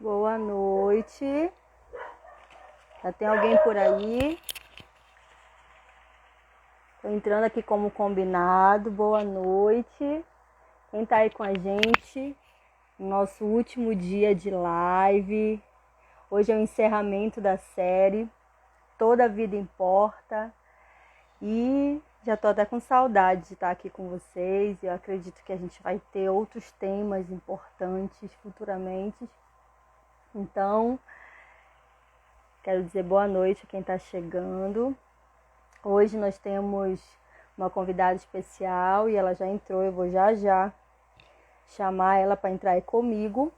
Boa noite. Já tem alguém por aí? Tô entrando aqui como combinado. Boa noite. Quem tá aí com a gente? Nosso último dia de live. Hoje é o encerramento da série Toda Vida Importa. E já tô até com saudade de estar aqui com vocês. Eu acredito que a gente vai ter outros temas importantes futuramente. Então, quero dizer boa noite a quem está chegando. Hoje nós temos uma convidada especial e ela já entrou. Eu vou já chamar ela para entrar aí comigo.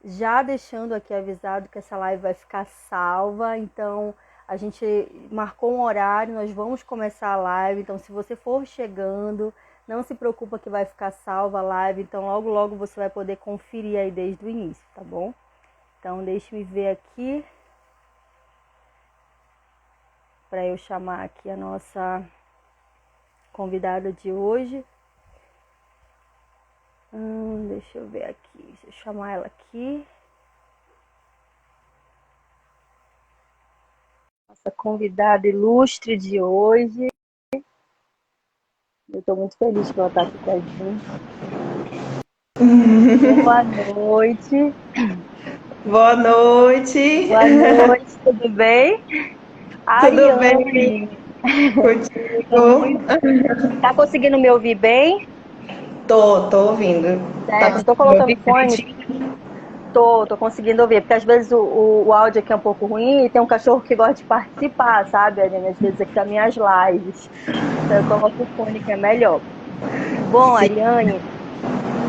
Já deixando aqui avisado que essa live vai ficar salva. Então, a gente marcou um horário, nós vamos começar a live. Então, se você for chegando, não se preocupa que vai ficar salva a live. Então, logo você vai poder conferir aí desde o início, tá bom? Então, deixe-me ver aqui para eu chamar aqui a nossa convidada de hoje. Deixa eu ver aqui, deixa eu chamar ela aqui. Nossa convidada ilustre de hoje. Eu estou muito feliz que ela está aqui com a gente. Boa noite. Boa noite. Boa noite, tudo bem? Tudo bem contigo? Tá conseguindo me ouvir bem? Tô ouvindo. Certo, estou colocando fone. Tô conseguindo ouvir, porque às vezes o áudio aqui é um pouco ruim e tem um cachorro que gosta de participar, sabe, Ariane? Às vezes aqui das minhas lives. Então eu coloco o fone que é melhor. Bom, Ariane,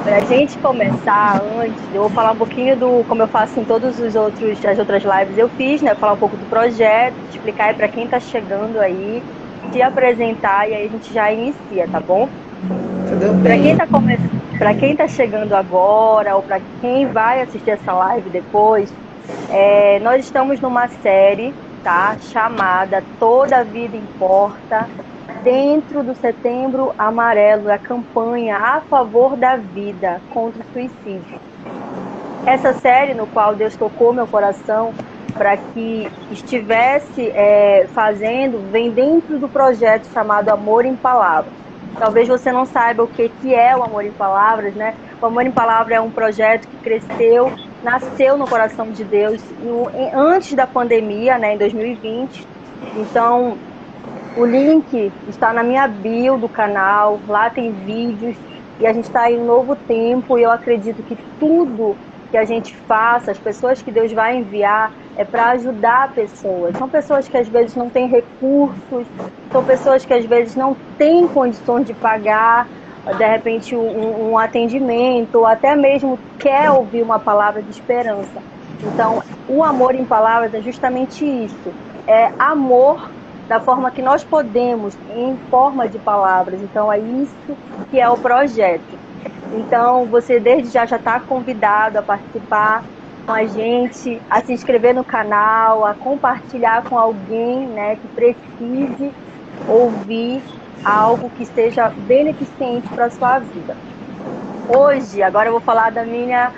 pra gente começar antes, eu vou falar um pouquinho do, como eu faço em todas as outras lives eu fiz, né? Falar um pouco do projeto, explicar aí pra quem tá chegando aí, te apresentar e aí a gente já inicia, tá bom? Tudo bem. Para quem está chegando agora ou para quem vai assistir essa live depois, nós estamos numa série, tá, chamada Toda Vida Importa, dentro do Setembro Amarelo, a campanha a favor da vida contra o suicídio. Essa série no qual Deus tocou meu coração para que estivesse fazendo, vem dentro do projeto chamado Amor em Palavras. Talvez você não saiba o que é o Amor em Palavras, né? O Amor em Palavras é um projeto que cresceu, nasceu no coração de Deus antes da pandemia, né, em 2020. Então, o link está na minha bio do canal, lá tem vídeos, e a gente está em um novo tempo, e eu acredito que tudo que a gente faça, as pessoas que Deus vai enviar, é para ajudar pessoas. São pessoas que às vezes não têm recursos, são pessoas que às vezes não têm condições de pagar, de repente, um atendimento, ou até mesmo quer ouvir uma palavra de esperança. Então, o amor em palavras é justamente isso, é amor da forma que nós podemos, em forma de palavras. Então, é isso que é o projeto. Então, você desde já está convidado a participar com a gente, a se inscrever no canal, a compartilhar com alguém, né, que precise ouvir algo que seja beneficente para a sua vida. Hoje, agora eu vou falar da minha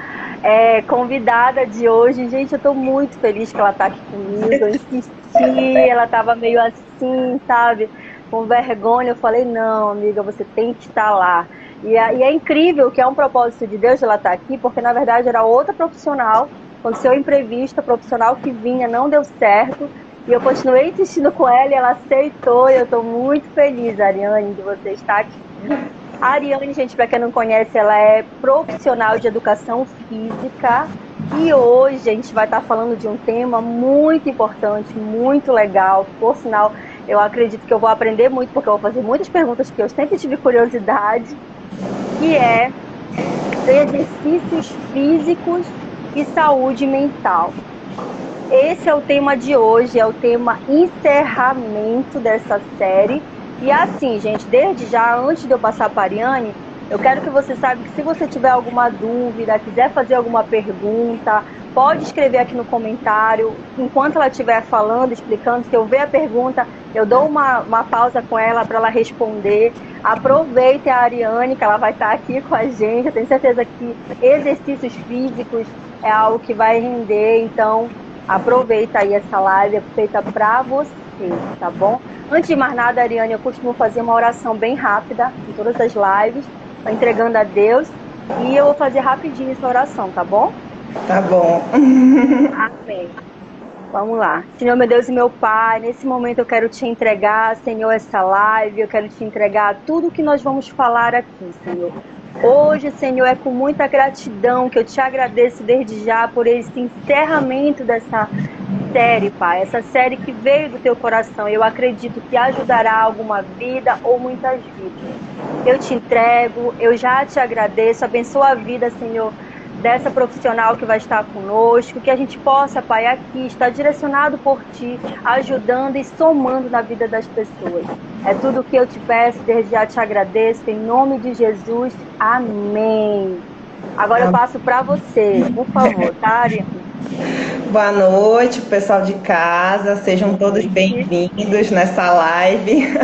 convidada de hoje. Gente, eu estou muito feliz que ela está aqui comigo. Eu insisti, ela estava meio assim, sabe, com vergonha. Eu falei, não, amiga, você tem que estar lá. E é incrível que é um propósito de Deus ela estar aqui, porque na verdade era outra profissional. Aconteceu imprevisto, a profissional que vinha não deu certo. E eu continuei insistindo com ela e ela aceitou. E eu estou muito feliz, Ariane, de você estar aqui. A Ariane, gente, para quem não conhece, ela é profissional de educação física. E hoje a gente vai estar falando de um tema muito importante, muito legal. Por sinal, eu acredito que eu vou aprender muito, porque eu vou fazer muitas perguntas que eu sempre tive curiosidade, que é exercícios físicos e saúde mental. Esse é o tema de hoje, é o tema encerramento dessa série. E assim, gente, desde já, antes de eu passar para a Ariane, eu quero que você saiba que se você tiver alguma dúvida, quiser fazer alguma pergunta, pode escrever aqui no comentário. Enquanto ela estiver falando, explicando, se eu ver a pergunta, Eu dou uma pausa com ela para ela responder. Aproveite a Ariane, que ela vai estar aqui com a gente. Eu tenho certeza que exercícios físicos é algo que vai render. Então, aproveita aí essa live, é feita para você, tá bom? Antes de mais nada, Ariane, eu costumo fazer uma oração bem rápida em todas as lives, entregando a Deus. E eu vou fazer rapidinho essa oração, tá bom? Tá bom. Amém. Vamos lá. Senhor, meu Deus e meu Pai, nesse momento eu quero te entregar, Senhor, essa live, eu quero te entregar tudo que nós vamos falar aqui, Senhor. Hoje, Senhor, é com muita gratidão que eu te agradeço desde já por esse encerramento dessa série, Pai. Essa série que veio do teu coração. Eu acredito que ajudará alguma vida ou muitas vidas. Eu te entrego, eu já te agradeço, abençoa a vida, Senhor, dessa profissional que vai estar conosco, que a gente possa, Pai, aqui estar direcionado por Ti, ajudando e somando na vida das pessoas. É tudo o que eu te peço, desde já te agradeço, em nome de Jesus, amém. Agora eu passo para você, por favor, tá, Ariane? Boa noite, pessoal de casa, sejam todos bem-vindos nessa live.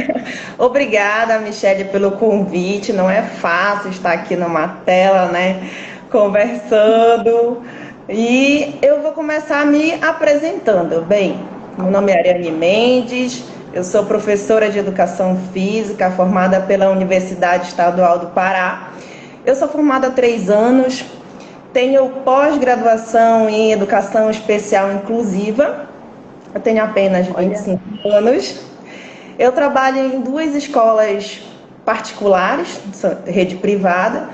Obrigada, Michele, pelo convite. Não é fácil estar aqui numa tela, né, conversando. E eu vou começar me apresentando. Bem, meu nome é Ariane Mendes, eu sou professora de Educação Física, formada pela Universidade Estadual do Pará. Eu sou formada há 3 anos. Tenho pós-graduação em Educação Especial Inclusiva. Eu tenho apenas 25 anos. Eu trabalho em 2 escolas particulares, rede privada.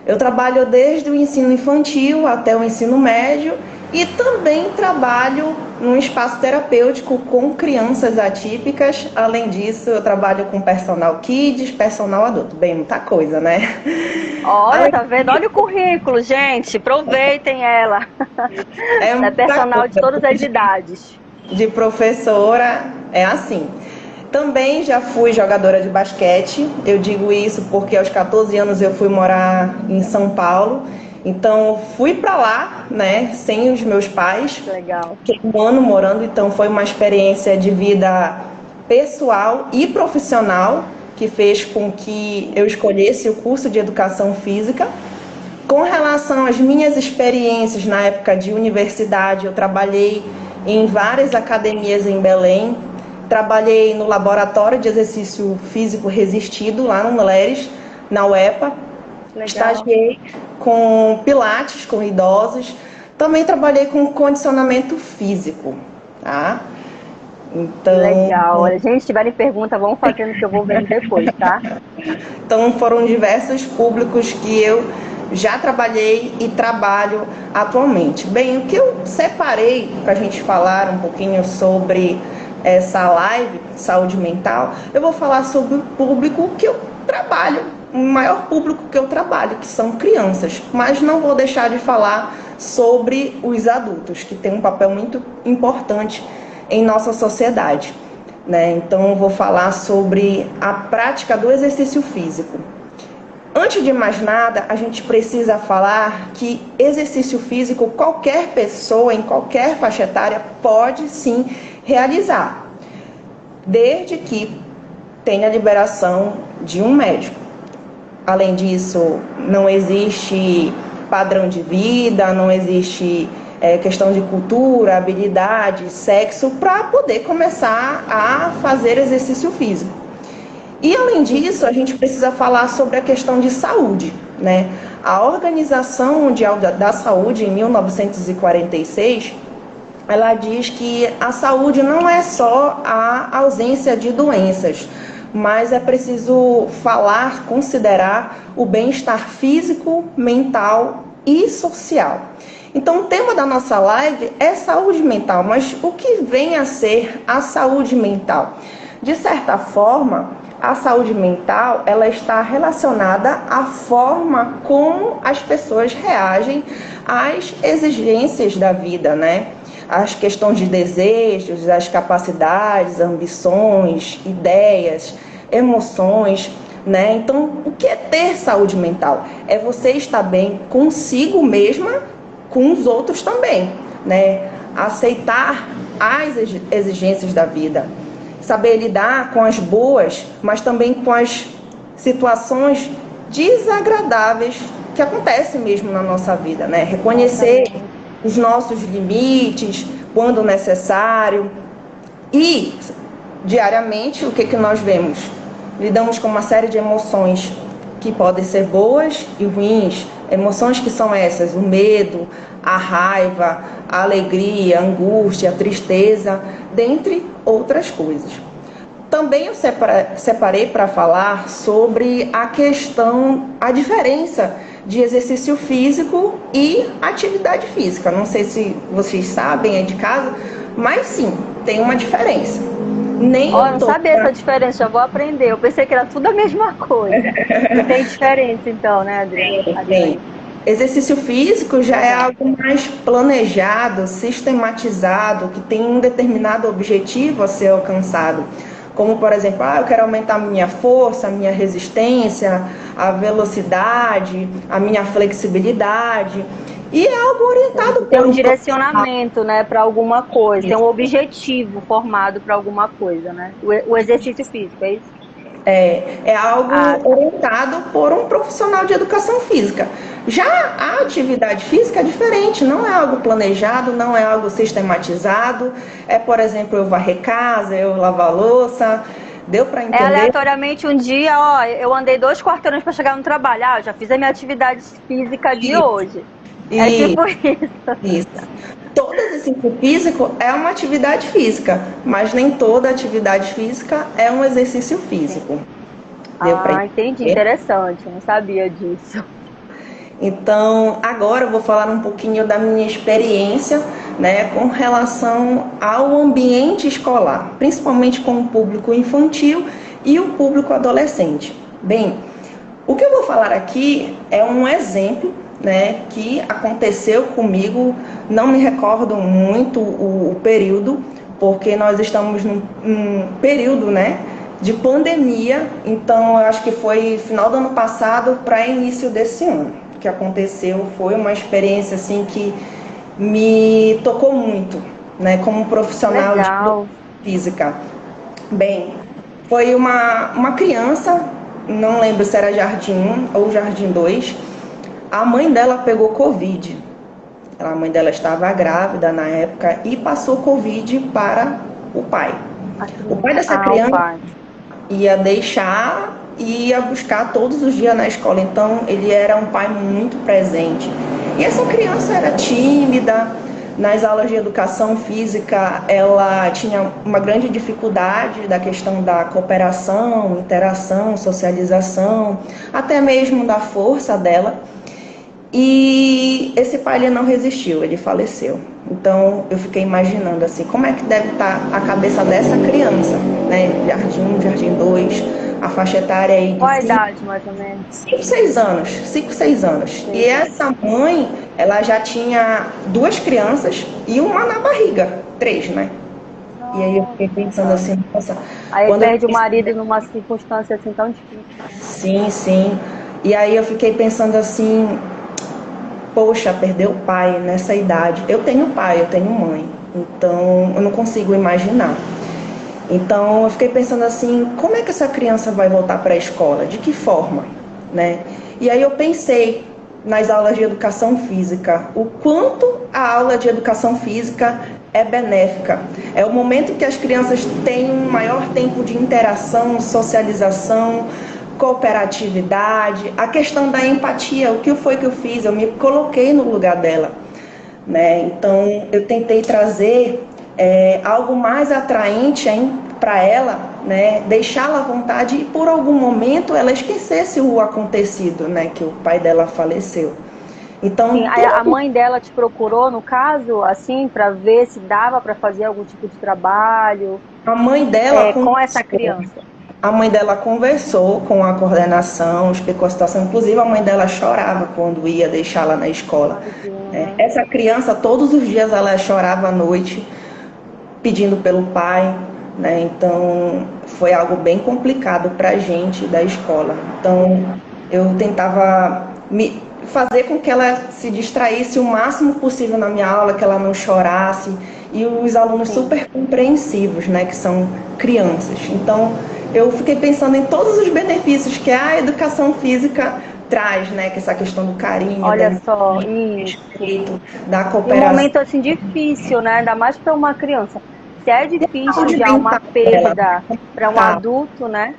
Eu trabalho desde o ensino infantil até o ensino médio e também trabalho num espaço terapêutico com crianças atípicas. Além disso, eu trabalho com personal kids, personal adulto. Bem, muita coisa, né? Olha, tá vendo? Olha o currículo, gente. Aproveitem ela. É personal de todas as idades. De professora, é assim. Também já fui jogadora de basquete. Eu digo isso porque aos 14 anos eu fui morar em São Paulo. Então fui para lá, né, sem os meus pais. Legal. Fiquei 1 ano morando, então foi uma experiência de vida pessoal e profissional que fez com que eu escolhesse o curso de Educação Física. Com relação às minhas experiências na época de universidade, eu trabalhei em várias academias em Belém. Trabalhei no Laboratório de Exercício Físico Resistido, lá no Leres, na UEPA. Legal. Estagiei com pilates, com idosos. Também trabalhei com condicionamento físico, tá? Então, legal. Olha, gente, se tiverem pergunta, vão fazendo que eu vou vendo depois, tá? Então, foram diversos públicos que eu já trabalhei e trabalho atualmente. Bem, o que eu separei para a gente falar um pouquinho sobre essa live, saúde mental, eu vou falar sobre o público que eu trabalho, o maior público que eu trabalho, que são crianças, mas não vou deixar de falar sobre os adultos, que têm um papel muito importante em nossa sociedade, né? Então eu vou falar sobre a prática do exercício físico. Antes de mais nada, a gente precisa falar que exercício físico qualquer pessoa, em qualquer faixa etária, pode sim realizar, desde que tenha liberação de um médico. Além disso, não existe padrão de vida, não existe questão de cultura, habilidade, sexo, para poder começar a fazer exercício físico. E além disso, a gente precisa falar sobre a questão de saúde, né? A Organização Mundial da Saúde, em 1946, ela diz que a saúde não é só a ausência de doenças, mas é preciso falar, considerar o bem-estar físico, mental e social. Então, o tema da nossa live é saúde mental, mas o que vem a ser a saúde mental? De certa forma, a saúde mental, ela está relacionada à forma como as pessoas reagem às exigências da vida, né? As questões de desejos, as capacidades, ambições, ideias, emoções, né? Então, o que é ter saúde mental? É você estar bem consigo mesma, com os outros também, né? Aceitar as exigências da vida, saber lidar com as boas, mas também com as situações desagradáveis que acontecem mesmo na nossa vida, né? Reconhecer os nossos limites quando necessário. E diariamente o que nós vemos? Lidamos com uma série de emoções que podem ser boas e ruins. Emoções que são essas: o medo, a raiva, a alegria, a angústia, a tristeza, dentre outras coisas. Também eu separei para falar sobre a diferença de exercício físico e atividade física. Não sei se vocês sabem aí de casa, mas sim, tem uma diferença. Eu não sabia essa diferença, já vou aprender. Eu pensei que era tudo a mesma coisa. Tem diferença então, né, Adriana? Tem. Exercício físico já é algo mais planejado, sistematizado, que tem um determinado objetivo a ser alcançado. Como, por exemplo, eu quero aumentar a minha força, a minha resistência, a velocidade, a minha flexibilidade. E é algo orientado tem um direcionamento, né, para alguma coisa, tem um objetivo formado para alguma coisa, né? O exercício físico, é isso? É algo orientado por um profissional de educação física. Já a atividade física é diferente, não é algo planejado, não é algo sistematizado. É, por exemplo, eu varrer casa, eu lavar louça. Deu para entender? Aleatoriamente um dia, eu andei 2 quarteirões para chegar no trabalho. Eu já fiz a minha atividade física de hoje. É tipo isso. Todo exercício físico é uma atividade física, mas nem toda atividade física é um exercício físico. Entendi. Interessante, não sabia disso. Então, agora eu vou falar um pouquinho da minha experiência, né, com relação ao ambiente escolar, principalmente com o público infantil e o público adolescente. Bem, o que eu vou falar aqui é um exemplo, né, que aconteceu comigo. Não me recordo muito o período, porque nós estamos num período, né, de pandemia. Então eu acho que foi final do ano passado para início desse ano que aconteceu. Foi uma experiência assim que me tocou muito, né, como profissional de física. Bem, foi uma criança, não lembro se era Jardim 1 ou Jardim 2. A mãe dela pegou Covid. A mãe dela estava grávida na época e passou Covid para o pai. O pai dessa criança ia deixar e ia buscar todos os dias na escola. Então, ele era um pai muito presente. E essa criança era tímida. Nas aulas de educação física, ela tinha uma grande dificuldade da questão da cooperação, interação, socialização, até mesmo da força dela. E esse pai, ele não resistiu, ele faleceu. Então eu fiquei imaginando assim, como é que deve estar a cabeça dessa criança, né? Jardim 1, Jardim 2, a faixa etária aí de qual a idade, mais ou menos? 5, 6 anos. 5, 6 anos. Sim. E essa mãe, ela já tinha 2 crianças e uma na barriga, 3, né? E aí eu fiquei pensando assim, nossa... Aí perde o marido numa circunstância assim tão difícil. Sim, sim. E aí eu fiquei pensando assim... Poxa, perdeu o pai nessa idade. Eu tenho pai, eu tenho mãe, então eu não consigo imaginar. Então eu fiquei pensando assim, como é que essa criança vai voltar para a escola? De que forma, né? E aí eu pensei nas aulas de educação física, o quanto a aula de educação física é benéfica. É o momento que as crianças têm um maior tempo de interação, socialização, cooperatividade, a questão da empatia. O que foi que eu fiz? Eu me coloquei no lugar dela, né? Então eu tentei trazer algo mais atraente para ela, né? Deixá-la à vontade e por algum momento ela esquecesse o acontecido, né? Que o pai dela faleceu. Então sim, a mãe dela te procurou, no caso, assim, para ver se dava para fazer algum tipo de trabalho? A mãe dela com essa criança. A mãe dela conversou com a coordenação, explicou a situação. Inclusive, a mãe dela chorava quando ia deixá-la na escola. Essa criança, todos os dias, ela chorava à noite, pedindo pelo pai, né? Então, foi algo bem complicado para a gente da escola. Então, eu tentava fazer com que ela se distraísse o máximo possível na minha aula, que ela não chorasse. e os alunos Sim. super compreensivos, né, que são crianças. Então, eu fiquei pensando em todos os benefícios que a educação física traz, né, que essa questão do carinho, da Olha só, empatia, do isso. respeito, da E um cooperação, momento assim difícil, né? Ainda mais para uma criança. Se é e a difícil saúde já uma mental dela, perda para um tá? adulto, né?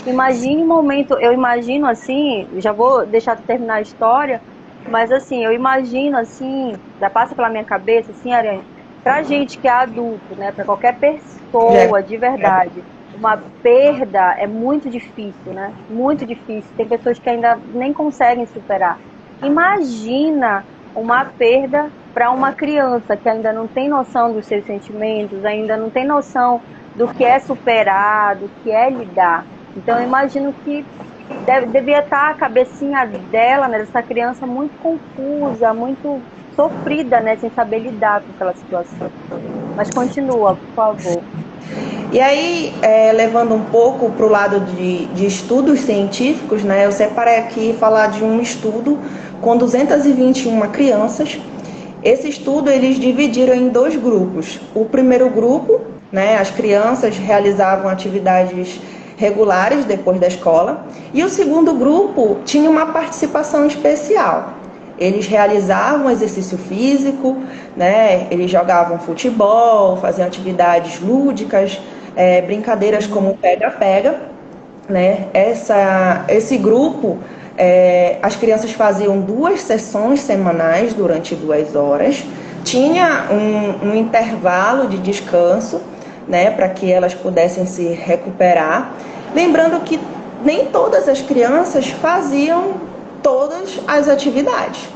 Imagine um momento, eu imagino assim, já vou deixar tu terminar a história, mas assim, eu imagino assim, já passa pela minha cabeça assim, Ariane, pra gente que é adulto, né, para qualquer Já é pessoa de verdade, uma perda é muito difícil, né? Muito difícil. Tem pessoas que ainda nem conseguem superar. Imagina uma perda para uma criança que ainda não tem noção dos seus sentimentos, ainda não tem noção do que é superar, do que é lidar. Então, eu imagino que devia estar a cabecinha dela, né, dessa criança, muito confusa, muito sofrida, né, sem saber lidar com aquela situação. Mas continua, por favor. E aí, levando um pouco para o lado de estudos científicos, né, eu separei aqui falar de um estudo com 221 crianças. Esse estudo eles dividiram em dois grupos. O primeiro grupo, né, as crianças realizavam atividades regulares depois da escola, e o segundo grupo tinha uma participação especial. Eles realizavam exercício físico, né? Eles jogavam futebol, faziam atividades lúdicas, brincadeiras como pega-pega, né? Esse grupo, as crianças faziam 2 sessões semanais durante 2 horas, tinha um intervalo de descanso, né? Para que elas pudessem se recuperar. Lembrando que nem todas as crianças faziam todas as atividades.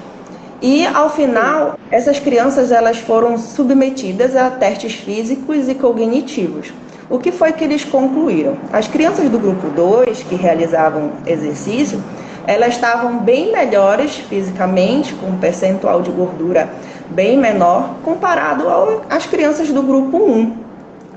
E ao Sim. final, essas crianças elas foram submetidas a testes físicos e cognitivos. O que foi que eles concluíram? As crianças do grupo 2 que realizavam exercício, elas estavam bem melhores fisicamente, com um percentual de gordura bem menor, comparado às crianças do grupo 1,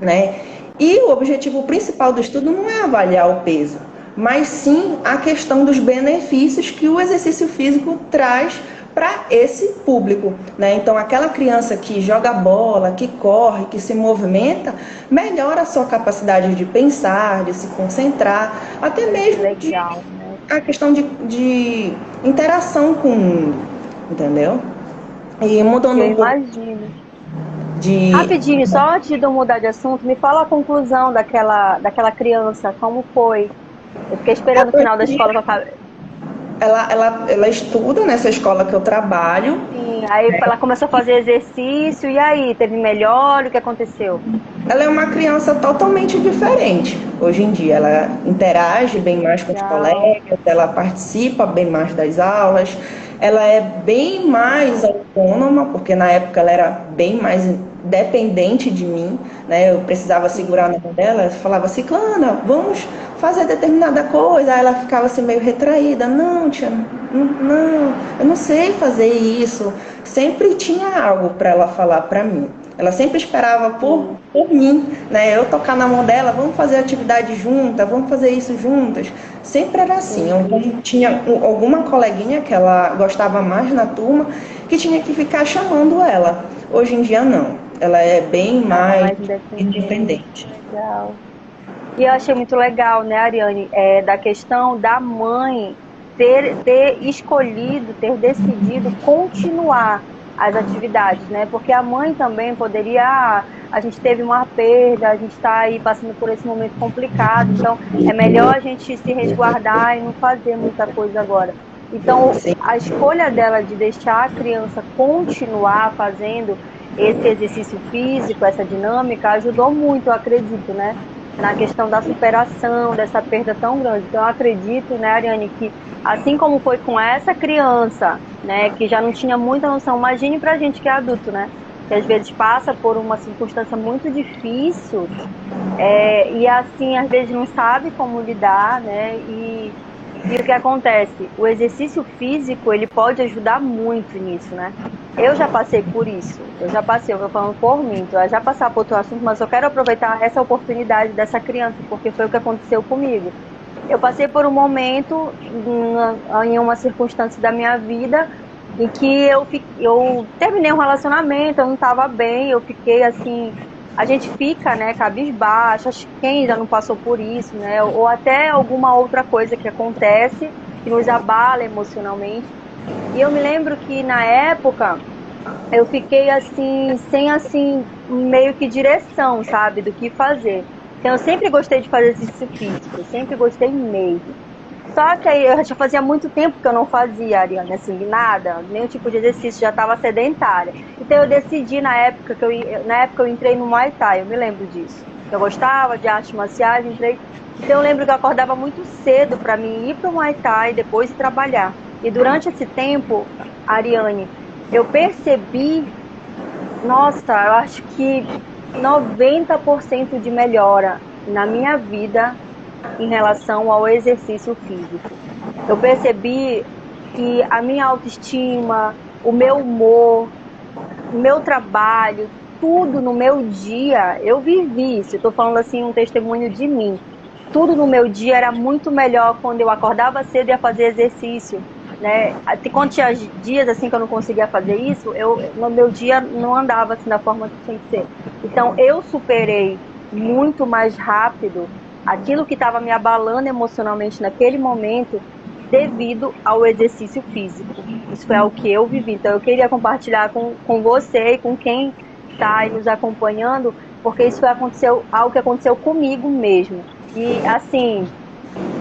né? E o objetivo principal do estudo não é avaliar o peso, mas sim a questão dos benefícios que o exercício físico traz para esse público, né? Então, aquela criança que joga bola, que corre, que se movimenta, melhora a sua capacidade de pensar, de se concentrar, até Olha que mesmo legal, né? a questão de interação com o mundo, entendeu? E mudando Eu um pouco imagino. de Rapidinho, só antes de eu mudar de assunto, me fala a conclusão daquela criança, como foi? Eu fiquei esperando o final da escola que eu acabei. ela estuda nessa escola que eu trabalho. Sim, aí ela começou a fazer exercício, e aí, teve melhor? O que aconteceu? Ela é uma criança totalmente diferente. Hoje em dia, ela interage bem mais com os Legal. colegas, ela participa bem mais das aulas, ela é bem mais autônoma, porque na época ela era bem mais dependente de mim, né? Eu precisava segurar Sim. na mão dela, eu falava, Ciclana, vamos fazer determinada coisa. Aí ela ficava assim meio retraída, não, tia, não, eu não sei fazer isso. Sempre tinha algo para ela falar para mim. Ela sempre esperava Sim. por mim, né? Eu tocar na mão dela, vamos fazer atividade juntas, vamos fazer isso juntas. Sempre era assim. Eu Entendi. tinha alguma coleguinha que ela gostava mais na turma que tinha que ficar chamando ela. Hoje em dia não. Ela é bem Ela é mais mais independente. independente. Legal. E eu achei muito legal, né, Ariane, da questão da mãe ter escolhido, ter decidido continuar as atividades, né? Porque a mãe também poderia, a gente teve uma perda, a gente está aí passando por esse momento complicado, então é melhor a gente se resguardar e não fazer muita coisa agora. Então, Sim. a escolha dela de deixar a criança continuar fazendo esse exercício físico, essa dinâmica, ajudou muito, eu acredito, né? Na questão da superação dessa perda tão grande. Então, eu acredito, né, Ariane, que assim como foi com essa criança, né, que já não tinha muita noção, imagine pra gente que é adulto, né, que às vezes passa por uma circunstância muito difícil, e assim, às vezes não sabe como lidar, né, e o que acontece? O exercício físico, ele pode ajudar muito nisso, né? Eu já passei por isso. Eu já passei, eu tô falando por mim. Então, eu já passar por outro assunto, mas eu quero aproveitar essa oportunidade dessa criança, porque foi o que aconteceu comigo. Eu passei por um momento, em uma circunstância da minha vida, em que eu terminei um relacionamento, eu não estava bem, eu fiquei assim, a gente fica, né, cabisbaixa, acho que quem já não passou por isso, né, ou até alguma outra coisa que acontece, que nos abala emocionalmente. E eu me lembro que na época eu fiquei assim, sem assim, meio que direção, sabe, do que fazer. Então eu sempre gostei de fazer exercício físico, eu sempre gostei mesmo. Só que aí eu já fazia muito tempo que eu não fazia, Ariane, assim, nada, nenhum tipo de exercício, já estava sedentária. Então eu decidi na época eu entrei no Muay Thai, eu me lembro disso. Eu gostava de artes marciais, entrei. Então eu lembro que eu acordava muito cedo para mim ir para o Muay Thai e depois ir trabalhar. E durante esse tempo, Ariane, eu percebi, nossa, eu acho que 90% de melhora na minha vida em relação ao exercício físico. Eu percebi que a minha autoestima, o meu humor, o meu trabalho, tudo no meu dia, eu vivi isso. Eu estou falando assim um testemunho de mim. Tudo no meu dia era muito melhor quando eu acordava cedo e ia fazer exercício, né? Quando tinha dias assim que eu não conseguia fazer isso, no meu dia não andava assim da forma que tinha que ser. Então eu superei muito mais rápido aquilo que estava me abalando emocionalmente naquele momento devido ao exercício físico. Isso foi algo que eu vivi. Então eu queria compartilhar com você e com quem está aí nos acompanhando, porque isso aconteceu, algo que aconteceu comigo mesmo. E assim,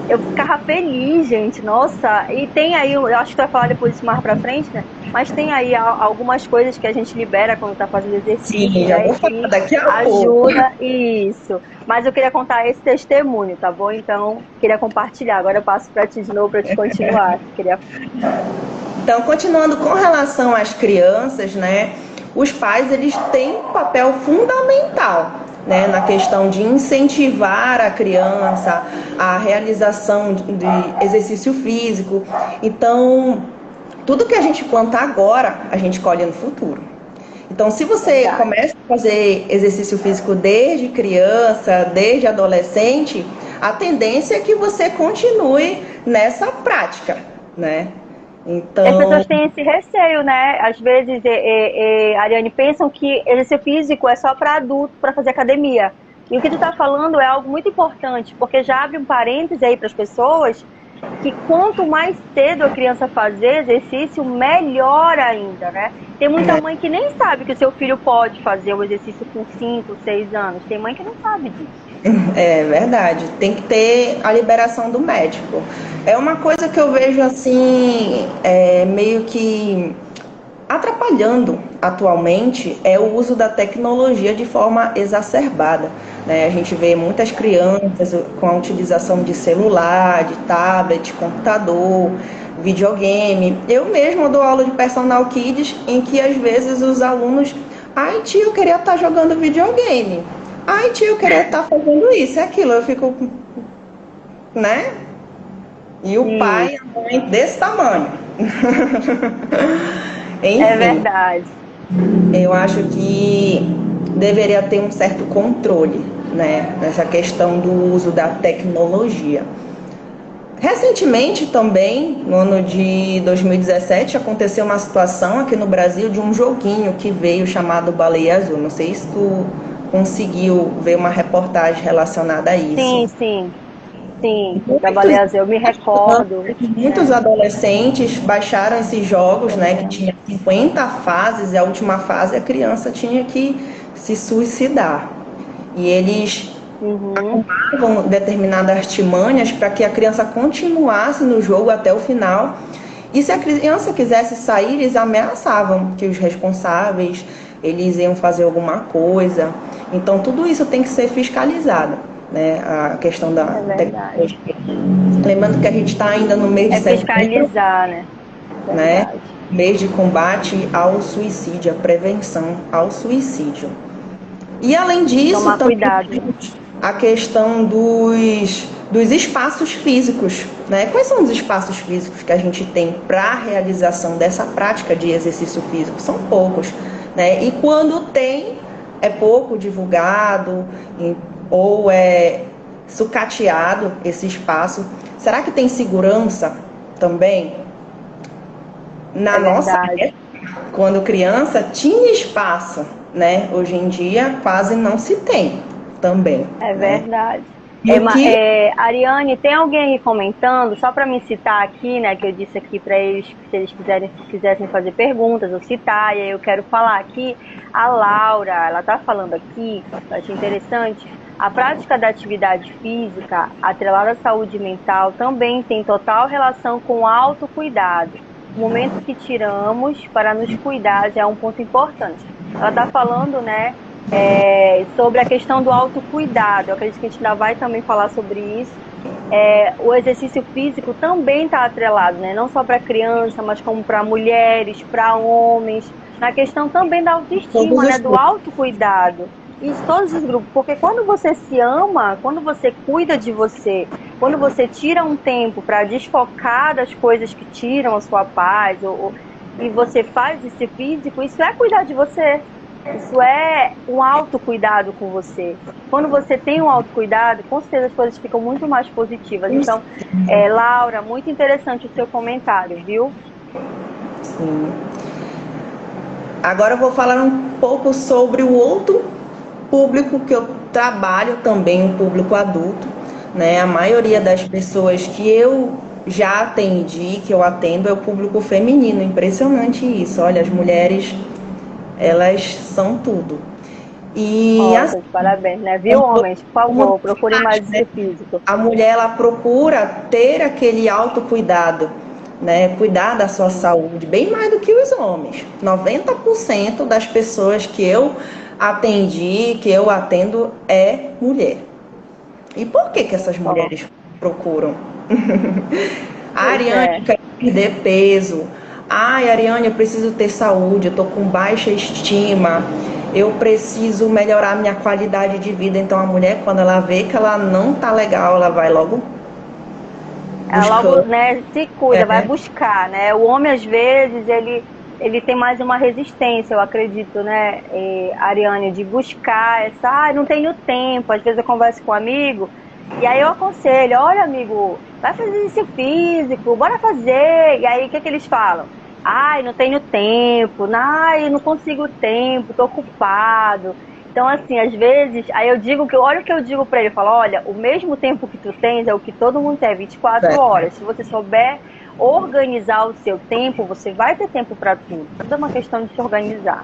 eu ficava feliz, gente, nossa. E tem aí, eu acho que tu vai falar depois disso mais pra frente, né? Mas tem aí algumas coisas que a gente libera quando tá fazendo exercício, Sim, já né? vou E falar que daqui a pouco. ajuda isso. Mas eu queria contar esse testemunho, tá bom? Então, queria compartilhar. Agora eu passo pra ti de novo pra te continuar. Queria. Então, continuando com relação às crianças, né, os pais eles têm um papel fundamental, né, na questão de incentivar a criança a realização de exercício físico. Então, tudo que a gente planta agora, a gente colhe no futuro. Então, se você Verdade. começa a fazer exercício físico desde criança, desde adolescente, a tendência é que você continue nessa prática, né? E as Então, pessoas têm esse receio, né? Às vezes, Ariane, pensam que exercício físico é só para adulto, para fazer academia. E o que tu está falando é algo muito importante, porque já abre um parêntese aí para as pessoas que quanto mais cedo a criança fazer exercício, melhor ainda, né? Tem muita mãe que nem sabe que o seu filho pode fazer o exercício com 5, 6 anos. Tem mãe que não sabe disso. é verdade, tem que ter a liberação do médico. É uma coisa que eu vejo assim, meio que atrapalhando atualmente é o uso da tecnologia de forma exacerbada, né? A gente vê muitas crianças com a utilização de celular, de tablet, computador, videogame. Eu mesma dou aula de personal kids em que às vezes os alunos, ai tio, eu queria estar jogando videogame. Ai tio, eu queria estar fazendo isso e aquilo. Eu fico, né? E o pai e Isso, a mãe desse tamanho. é Enfim. verdade. Eu acho que deveria ter um certo controle, né, nessa questão do uso da tecnologia. Recentemente também, no ano de 2017, aconteceu uma situação aqui no Brasil de um joguinho que veio chamado Baleia Azul. Não sei se tu conseguiu ver uma reportagem relacionada a isso. Sim, sim, sim. Da Muitos, Baleia Azul, eu me recordo. muitos É. adolescentes baixaram esses jogos, Eu né, que lembro. tinha 50 fases e a última fase a criança tinha que se suicidar. E eles Uhum. arrumavam determinadas artimanhas para que a criança continuasse no jogo até o final. E se a criança quisesse sair, eles ameaçavam que os responsáveis eles iam fazer alguma coisa. Então tudo isso tem que ser fiscalizado, né? A questão da É verdade. tecnologia. Lembrando que a gente está ainda no mês de É setembro, fiscalizar, né? né? Verdade. Mês de combate ao suicídio, a prevenção ao suicídio. E além disso, Tomar também cuidado, né? temos a questão dos espaços físicos, né? Quais são os espaços físicos que a gente tem para a realização dessa prática de exercício físico? São poucos, né? E quando tem, é pouco divulgado ou é sucateado esse espaço. Será que tem segurança também? Na nossa época, quando criança, tinha espaço, né? Hoje em dia quase não se tem também. É né? verdade. E Ariane, tem alguém aí comentando, só para me citar aqui, né, que eu disse aqui para eles, se eles quisessem fazer perguntas ou citar, e aí eu quero falar aqui, a Laura, ela está falando aqui, eu achei interessante, a prática da atividade física, atrelada à saúde mental, também tem total relação com o autocuidado. O momento que tiramos para nos cuidar já é um ponto importante. Ela está falando, né, sobre a questão do autocuidado. Eu acredito que a gente ainda vai também falar sobre isso. O exercício físico também está atrelado, né? Não só para criança, mas como para mulheres, para homens, na questão também da autoestima, né? Do autocuidado. Isso, todos os grupos, porque quando você se ama, quando você cuida de você, quando você tira um tempo para desfocar das coisas que tiram a sua paz, e você faz esse físico, isso é cuidar de você. Isso é um autocuidado com você. Quando você tem um autocuidado, com certeza as coisas ficam muito mais positivas. Então, Laura, muito interessante o seu comentário, viu? Sim. Agora eu vou falar um pouco sobre o outro público que eu trabalho também, o público adulto, né? A maioria das pessoas que eu já atendi, que eu atendo, é o público feminino. Impressionante isso. Olha, as mulheres, elas são tudo. E Nossa, parabéns, né? Viu, homens? Por favor, procurem mais esse físico. A mulher, ela procura ter aquele autocuidado, né? Cuidar da sua saúde, bem mais do que os homens. 90% das pessoas que eu atendi, que eu atendo, é mulher. E por que essas mulheres procuram? A Ariane quer perder peso. Ai, Ariane, eu preciso ter saúde, eu tô com baixa estima, eu preciso melhorar minha qualidade de vida. Então a mulher, quando ela vê que ela não tá legal, ela vai logo buscando. Ela logo, né, se cuida, vai buscar, né? O homem, às vezes, ele tem mais uma resistência, eu acredito, né, Ariane, de buscar essa, não tenho tempo. Às vezes eu converso com um amigo, e aí eu aconselho, olha, amigo, vai fazer exercício físico, bora fazer. E aí o que eles falam? Ai, não tenho tempo, ai, não consigo tempo, tô ocupado. Então, assim, às vezes, aí eu digo que, olha o que eu digo pra ele, eu falo, olha, o mesmo tempo que tu tens é o que todo mundo tem, 24 horas. Se você souber organizar o seu tempo, você vai ter tempo para tudo. Tudo é uma questão de se organizar.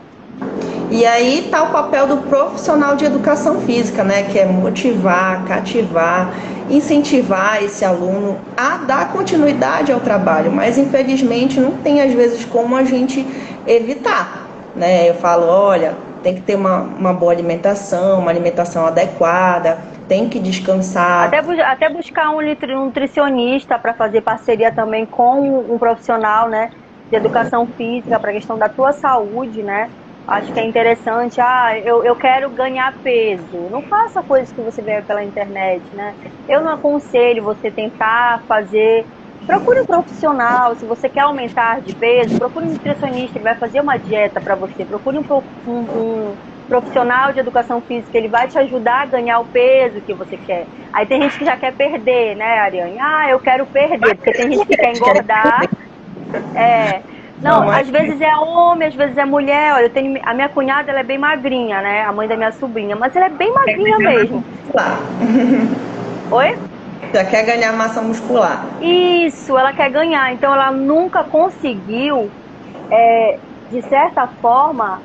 E aí está o papel do profissional de educação física, né? Que é motivar, cativar, incentivar esse aluno a dar continuidade ao trabalho. Mas infelizmente não tem às vezes como a gente evitar, né? Eu falo, olha, tem que ter uma boa alimentação, uma alimentação adequada, tem que descansar. Até buscar um nutricionista para fazer parceria também com um profissional, né, de educação física para a questão da tua saúde, né? Acho que é interessante. Eu quero ganhar peso. Não faça coisas que você vê pela internet, né? Eu não aconselho você tentar fazer. Procure um profissional. Se você quer aumentar de peso, procure um nutricionista que vai fazer uma dieta para você. Procure um profissional de educação física, ele vai te ajudar a ganhar o peso que você quer. Aí tem gente que já quer perder, né, Ariane? Eu quero perder, porque tem gente que quer engordar. Não, às vezes é homem, às vezes é mulher. Olha, a minha cunhada, ela é bem magrinha, né? A mãe da minha sobrinha, mas ela é bem magrinha mesmo. Oi? Já quer ganhar massa muscular. Isso, ela quer ganhar. Então ela nunca conseguiu, de certa forma,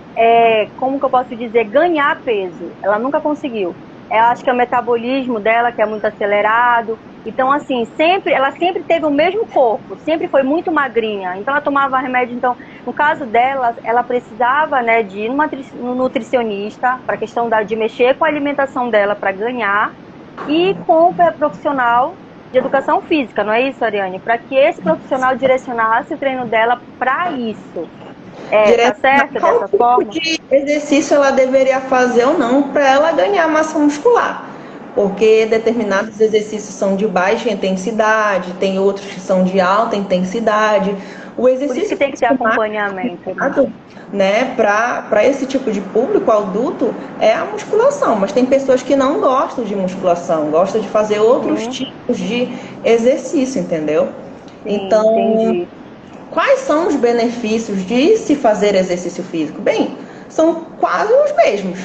como que eu posso dizer, ganhar peso. Ela nunca conseguiu. Eu acho que é o metabolismo dela, que é muito acelerado. Então, assim, ela sempre teve o mesmo corpo, sempre foi muito magrinha. Então, ela tomava remédio. Então, no caso dela, ela precisava, né, de ir num nutricionista para a questão de mexer com a alimentação dela para ganhar, e com o profissional de educação física, não é isso, Ariane? Para que esse profissional direcionasse o treino dela para isso. Tá certo dessa forma? Que exercício ela deveria fazer ou não para ela ganhar massa muscular? Porque determinados exercícios são de baixa intensidade, tem outros que são de alta intensidade. O exercício Por isso que tem que ter acompanhamento, né? Para esse tipo de público adulto é a musculação, mas tem pessoas que não gostam de musculação, gostam de fazer outros tipos de exercício, entendeu? Sim, então, entendi. quais são os benefícios de se fazer exercício físico? Bem, são quase os mesmos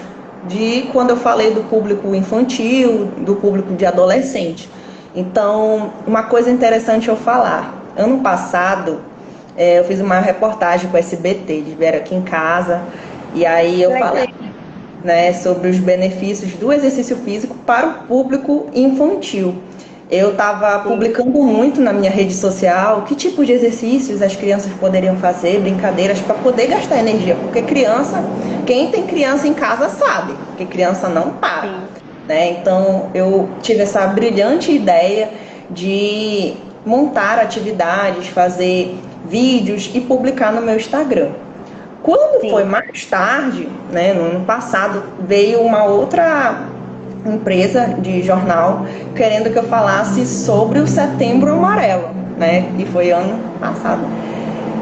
de quando eu falei do público infantil, do público de adolescente. Então, uma coisa interessante eu falar. Ano passado, eu fiz uma reportagem com o SBT, eles vieram aqui em casa, e aí eu falei, né, sobre os benefícios do exercício físico para o público infantil. Eu estava publicando muito na minha rede social que tipo de exercícios as crianças poderiam fazer, brincadeiras para poder gastar energia, porque criança, quem tem criança em casa sabe que criança não para, né? Então eu tive essa brilhante ideia de montar atividades, fazer vídeos e publicar no meu Instagram. Quando foi mais tarde, né, no ano passado, veio uma outra empresa de jornal querendo que eu falasse sobre o Setembro Amarelo, né, que foi ano passado.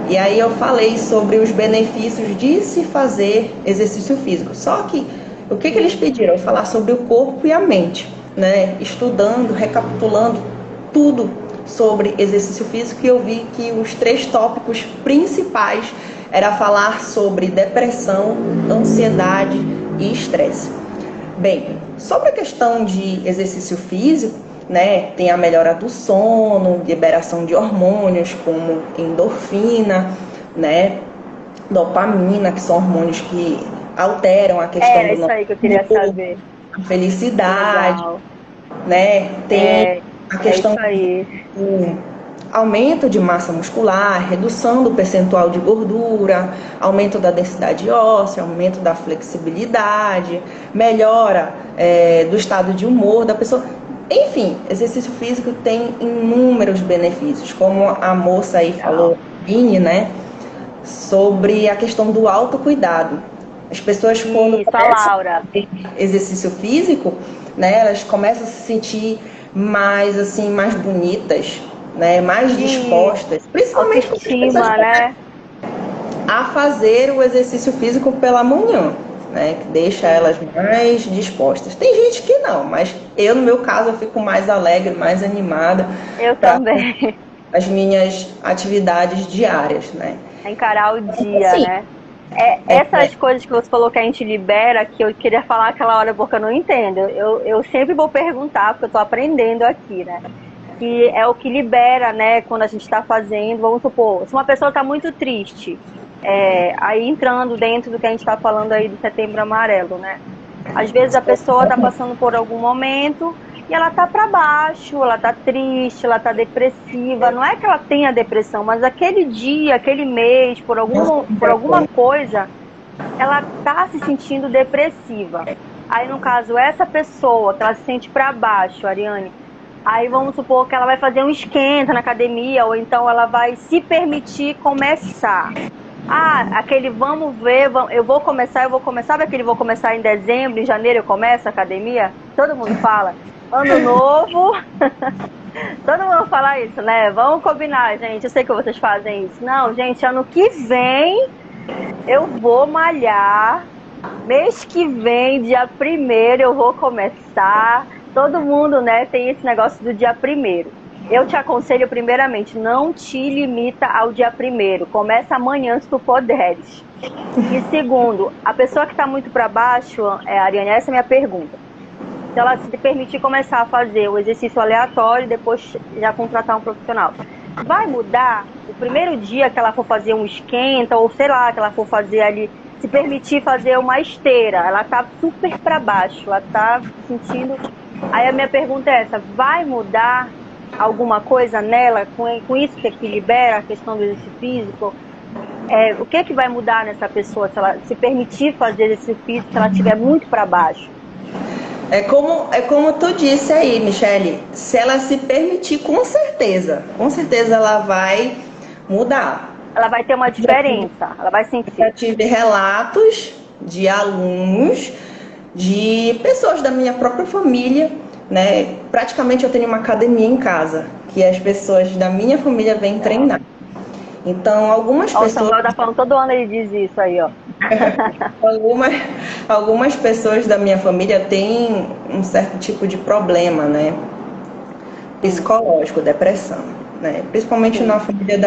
E aí eu falei sobre os benefícios de se fazer exercício físico. Só que o que eles pediram? Eu falar sobre o corpo e a mente, né, estudando, recapitulando tudo sobre exercício físico, e eu vi que os 3 tópicos principais era falar sobre depressão, ansiedade e estresse. Bem, sobre a questão de exercício físico, né, tem a melhora do sono, liberação de hormônios como endorfina, né, dopamina, que são hormônios que alteram a questão do isso aí que eu queria saber. A felicidade, né, tem a questão do aumento de massa muscular, redução do percentual de gordura, aumento da densidade óssea, aumento da flexibilidade, melhora do estado de humor da pessoa. Enfim, exercício físico tem inúmeros benefícios, como a moça aí falou, Vini, né, sobre a questão do autocuidado. As pessoas, quando começam a fazer exercício físico, né, elas começam a se sentir mais, assim, mais bonitas, né, mais dispostas, principalmente autoestima, né, a fazer o exercício físico pela manhã, né, que deixa elas mais dispostas. Tem gente que não, mas eu, no meu caso, eu fico mais alegre, mais animada. Eu também. As minhas atividades diárias, né. Encarar o dia, né. Essas coisas que você falou que a gente libera, que eu queria falar aquela hora porque eu não entendo. Eu sempre vou perguntar, porque eu estou aprendendo aqui, né? Que é o que libera, né, quando a gente está fazendo. Vamos supor, se uma pessoa está muito triste, aí entrando dentro do que a gente está falando aí do Setembro Amarelo, né? Às vezes a pessoa está passando por algum momento e ela tá para baixo, ela tá triste, ela tá depressiva. Não é que ela tenha depressão, mas aquele dia, aquele mês, por alguma coisa, ela tá se sentindo depressiva. Aí, no caso, essa pessoa que ela se sente para baixo, Ariane, aí vamos supor que ela vai fazer um esquenta na academia, ou então ela vai se permitir começar. Aquele vamos ver, eu vou começar, sabe aquele vou começar em dezembro, em janeiro eu começo a academia? Todo mundo fala. Ano novo, todo mundo fala isso, né? Vamos combinar, gente. Eu sei que vocês fazem isso. Não, gente, ano que vem eu vou malhar. Mês que vem, dia 1º, eu vou começar. Todo mundo, né, tem esse negócio do dia 1º. Eu te aconselho, primeiramente, não te limita ao dia 1º. Começa amanhã, se tu puderes. E segundo, a pessoa que está muito para baixo, Ariane, essa é a minha pergunta. Se ela se permitir começar a fazer o exercício aleatório e depois já contratar um profissional, vai mudar o primeiro dia que ela for fazer um esquenta, ou sei lá, que ela for fazer ali, se permitir fazer uma esteira, ela tá super para baixo, ela tá sentindo. Aí a minha pergunta é essa: vai mudar alguma coisa nela com isso que libera a questão do exercício físico? O que vai mudar nessa pessoa se ela se permitir fazer exercício físico, se ela estiver muito para baixo? É como tu disse aí, Michele, se ela se permitir, com certeza ela vai mudar. Ela vai ter uma diferença, ela vai sentir. Já tive relatos de alunos, de pessoas da minha própria família, né? Praticamente eu tenho uma academia em casa, que as pessoas da minha família vêm treinar. Então, algumas pessoas... O Samuel tá falando, todo ano ele diz isso aí, ó. Algumas pessoas da minha família têm um certo tipo de problema, né? Psicológico, depressão. né? Principalmente na família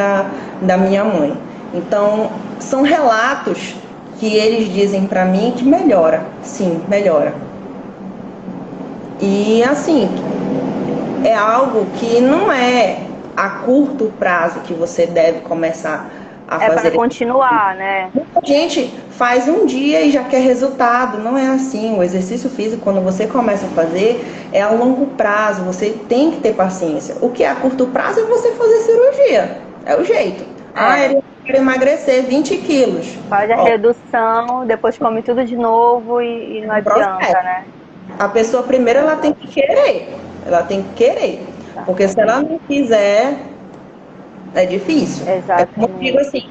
da minha mãe. Então, são relatos que eles dizem para mim que melhora, sim, melhora. E assim, é algo que não é a curto prazo que você deve começar a fazer. É para continuar, né? Muita gente faz um dia e já quer resultado. Não é assim. O exercício físico, quando você começa a fazer, é a longo prazo. Você tem que ter paciência. O que é a curto prazo é você fazer cirurgia. É o jeito. Ele quer emagrecer 20 quilos. Faz a redução, depois come tudo de novo e não adianta, né? A pessoa primeiro ela tem que querer. Ela tem que querer. Porque se ela não quiser, é difícil. Exatamente. É como eu digo assim,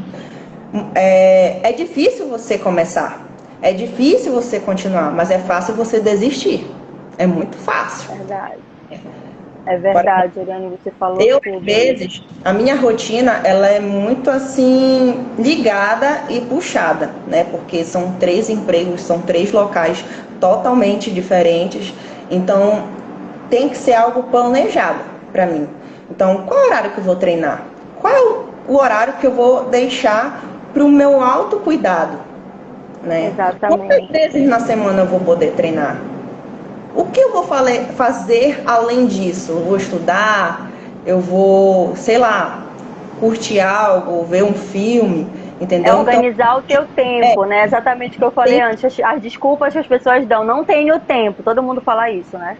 é difícil você começar. É difícil você continuar, mas é fácil você desistir. É muito fácil. Verdade. É verdade, Ariane, você falou tudo. Às vezes, a minha rotina, ela é muito assim, ligada e puxada, né? Porque são 3 empregos, são 3 locais totalmente diferentes. Então, tem que ser algo planejado para mim. Então, qual é o horário que eu vou treinar? Qual é o horário que eu vou deixar para o meu autocuidado? Né? Exatamente. Quantas vezes na semana eu vou poder treinar? O que eu vou fazer além disso? Eu vou estudar? Eu vou, sei lá, curtir algo, ver um filme, entendeu? É organizar o teu tempo, né? Exatamente o que eu falei antes. As desculpas que as pessoas dão, não tenho tempo. Todo mundo fala isso, né?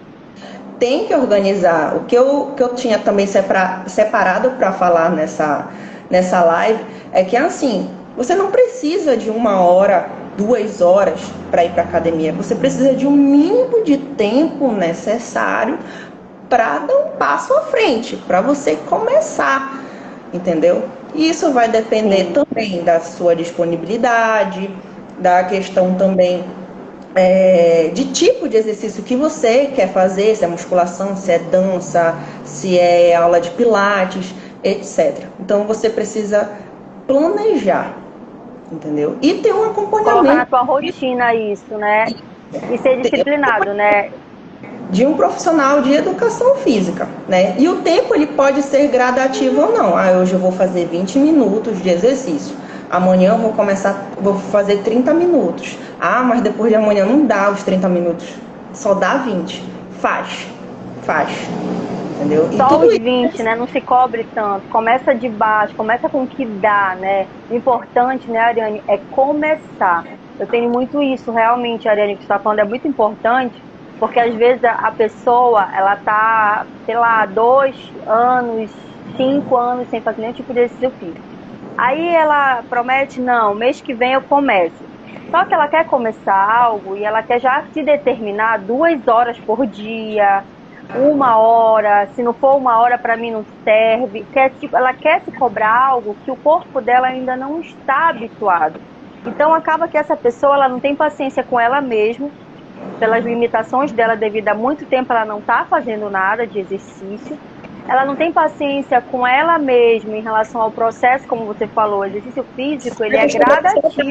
Tem que organizar. O que eu tinha também separado para falar nessa live é que, assim, você não precisa de 1 hora, 2 horas para ir para academia. Você precisa de um mínimo de tempo necessário para dar um passo à frente, para você começar, entendeu? E isso vai depender também da sua disponibilidade, da questão também de tipo de exercício que você quer fazer, se é musculação, se é dança, se é aula de pilates, etc. Então você precisa planejar, entendeu? E ter um acompanhamento. Colocar na tua rotina isso, né? E ser disciplinado, né? De um profissional de educação física, né? E o tempo ele pode ser gradativo ou não. Hoje eu vou fazer 20 minutos de exercício. Amanhã eu vou fazer 30 minutos. Mas depois de amanhã não dá os 30 minutos. Só dá 20. Faz. Entendeu? Só os 20, né? Não se cobre tanto. Começa de baixo, começa com o que dá, né? O importante, né, Ariane, é começar. Eu tenho muito isso, realmente, Ariane, que você está falando, é muito importante, porque às vezes a pessoa, ela tá, sei lá, 2 anos, 5 anos sem fazer nenhum tipo de exercício físico. Aí ela promete, não, mês que vem eu começo. Só que ela quer começar algo e ela quer já se determinar 2 horas por dia, 1 hora, se não for 1 hora para mim não serve. Ela quer se cobrar algo que o corpo dela ainda não está habituado. Então acaba que essa pessoa ela não tem paciência com ela mesma, pelas limitações dela devido a muito tempo ela não está fazendo nada de exercício. Ela não tem paciência com ela mesma em relação ao processo, como você falou, o exercício físico, ele é gradativo.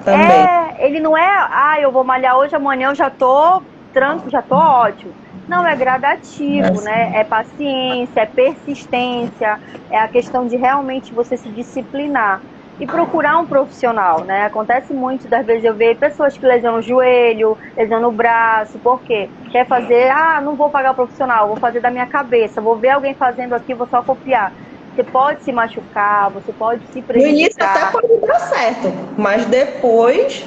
Né? Ele não é, eu vou malhar hoje, amanhã eu já tô tranquilo, já tô ótimo. Não, é gradativo, né? É paciência, é persistência, é a questão de realmente você se disciplinar. E procurar um profissional, né? Acontece muito, das vezes eu vejo pessoas que lesionam o joelho, lesionam o braço, por quê? Quer fazer, não vou pagar o profissional, vou fazer da minha cabeça, vou ver alguém fazendo aqui, vou só copiar. Você pode se machucar, você pode se prejudicar. No início até pode dar certo, mas depois...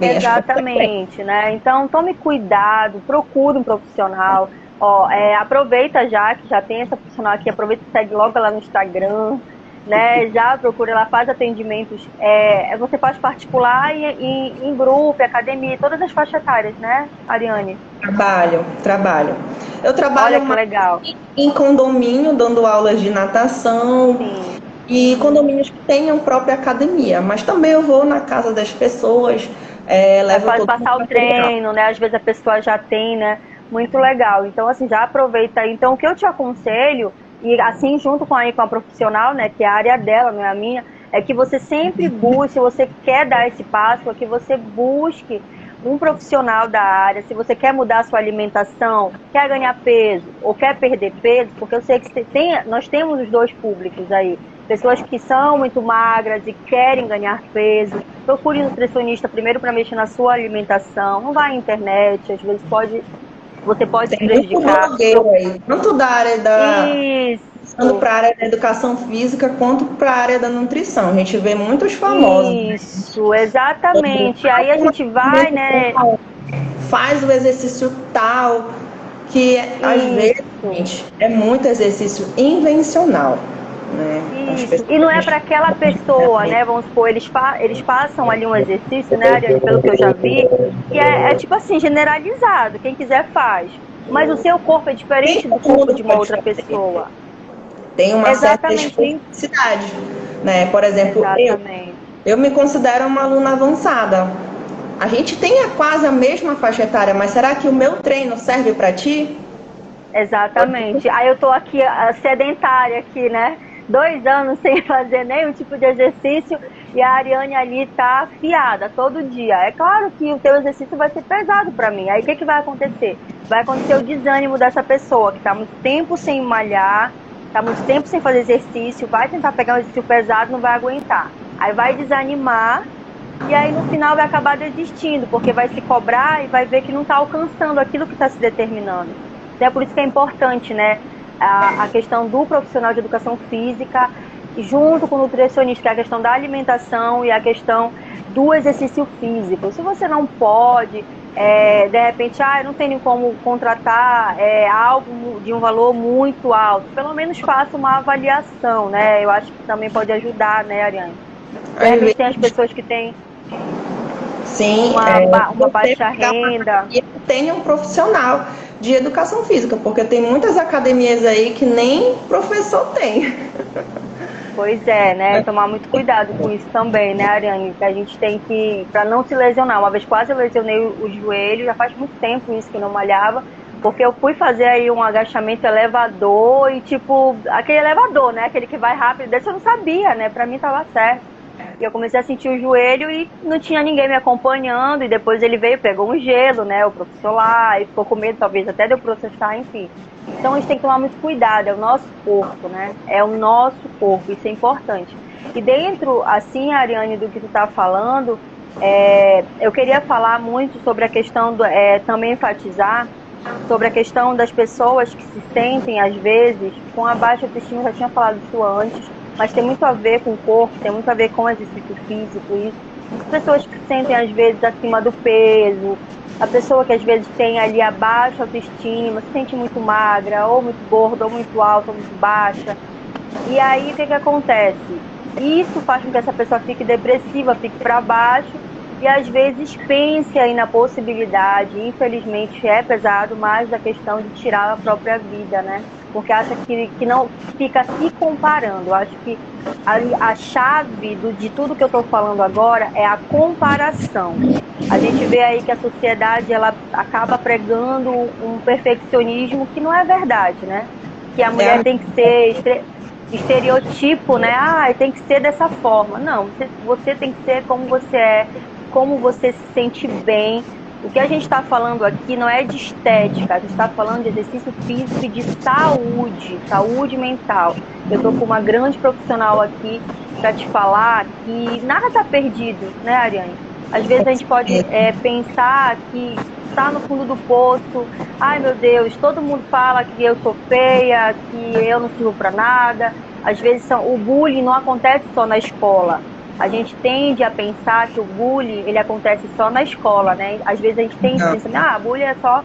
Exatamente, né? Então tome cuidado, procure um profissional. Aproveita que já tem essa profissional aqui, aproveita e segue logo ela no Instagram, né? Já procura, ela faz atendimentos, você faz particular e em grupo, academia, todas as faixas etárias, né, Ariane? Trabalho. Eu trabalho em condomínio, dando aulas de natação. Sim. E condomínios que tenham própria academia, mas também eu vou na casa das pessoas, pode passar o treino, né? Às vezes a pessoa já tem, né? Muito legal. Então, assim, já aproveita. Então, o que eu te aconselho, e assim, junto com a profissional, né? Que é a área dela, não é a minha, é que você sempre busque, se você quer dar esse passo, é que você busque um profissional da área, se você quer mudar a sua alimentação, quer ganhar peso ou quer perder peso, porque eu sei que nós temos os dois públicos aí. Pessoas que são muito magras e querem ganhar peso. Procure um nutricionista primeiro para mexer na sua alimentação. Não vá à internet, às vezes você pode se Tem muito prejudicar. blogueiro aí, tanto da área tanto Isso. para a área da educação física quanto para a área da nutrição. A gente vê muitos famosos, né? Isso, exatamente. Aí a gente vai, né? Faz o exercício tal, que às vezes, Isso. gente, é muito exercício invencional, né? Isso. E não é para aquela pessoa, né? Vamos supor, eles passam ali um exercício, né, Ariane, pelo que eu já vi, que é tipo assim, generalizado. Quem quiser faz. Mas o seu corpo é diferente do corpo de uma outra pessoa. Tem uma certa Exatamente. especificidade, né? Por exemplo, Exatamente. eu me considero uma aluna avançada. A gente tem quase a mesma faixa etária, mas será que o meu treino serve para ti? Exatamente. Aí eu tô aqui sedentária aqui, né? 2 anos sem fazer nenhum tipo de exercício e a Ariane ali tá afiada todo dia. É claro que o teu exercício vai ser pesado para mim. Aí o que que vai acontecer? Vai acontecer o desânimo dessa pessoa que tá muito tempo sem malhar, tá muito tempo sem fazer exercício, vai tentar pegar um exercício pesado, não vai aguentar. Aí vai desanimar e aí no final vai acabar desistindo, porque vai se cobrar e vai ver que não está alcançando aquilo que está se determinando. Então é por isso que é importante, né, a questão do profissional de educação física, junto com o nutricionista, que é a questão da alimentação e a questão do exercício físico. Se você não pode, de repente, não tem nem como contratar algo de um valor muito alto, pelo menos faça uma avaliação, né? Eu acho que também pode ajudar, né, Ariane? De repente tem as pessoas que têm Sim, uma baixa renda. E tem um profissional de educação física, porque tem muitas academias aí que nem professor tem. Pois é, né? Tomar muito cuidado com isso também, né, Ariane? Que a gente tem que, para não se lesionar. Uma vez quase eu lesionei o joelho, já faz muito tempo isso que eu não malhava, porque eu fui fazer aí um agachamento elevador e tipo, aquele elevador, né? Aquele que vai rápido, desse eu não sabia, né? Pra mim tava certo. E eu comecei a sentir o joelho e não tinha ninguém me acompanhando. E depois ele veio, pegou um gelo, né? O professor lá, e ficou com medo, talvez até de eu processar, enfim. Então a gente tem que tomar muito cuidado, é o nosso corpo, né? É o nosso corpo, isso é importante. E dentro, assim, Ariane, do que tu tá falando, eu queria falar muito sobre a questão, também enfatizar sobre a questão das pessoas que se sentem, às vezes, com a baixa autoestima. Eu já tinha falado isso antes, mas tem muito a ver com o corpo, tem muito a ver com o exercício físico, isso. As pessoas que se sentem, às vezes, acima do peso, a pessoa que, às vezes, tem ali a baixa autoestima, se sente muito magra, ou muito gorda, ou muito alta, ou muito baixa. E aí, o que acontece? Isso faz com que essa pessoa fique depressiva, fique para baixo, e às vezes pense aí na possibilidade, infelizmente é pesado, mais da questão de tirar a própria vida, né? Porque acha que não fica se comparando. Eu acho que a chave de tudo que eu estou falando agora é a comparação. A gente vê aí que a sociedade ela acaba pregando um perfeccionismo que não é verdade, né? Que a mulher tem que ser estereotipo, né? Tem que ser dessa forma. Não, você tem que ser como você é, como você se sente bem. O que a gente está falando aqui não é de estética, a gente está falando de exercício físico e de saúde mental. Eu estou com uma grande profissional aqui para te falar que nada está perdido, né, Ariane? Às vezes a gente pode pensar que está no fundo do poço. Ai, meu Deus, todo mundo fala que eu sou feia, que eu não sirvo para nada. Às vezes o bullying não acontece só na escola. A gente tende a pensar que o bullying, ele acontece só na escola, né? Às vezes a gente tem esse pensamento, bullying é só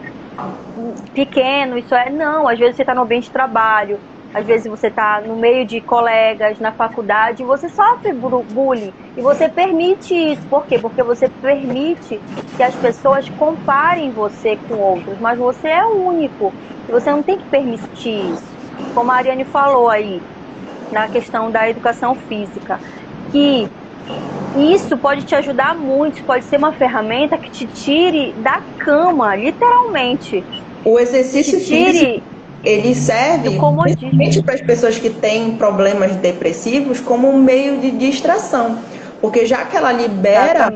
pequeno, isso é... Não, às vezes você está no ambiente de trabalho, às vezes você está no meio de colegas, na faculdade, e você sofre bullying. E você permite isso. Por quê? Porque você permite que as pessoas comparem você com outros, mas você é único. E você não tem que permitir isso. Como a Ariane falou aí, na questão da educação física, que isso pode te ajudar muito, pode ser uma ferramenta que te tire da cama, literalmente. O exercício físico, ele serve principalmente para as pessoas que têm problemas depressivos como um meio de distração, porque já que ela libera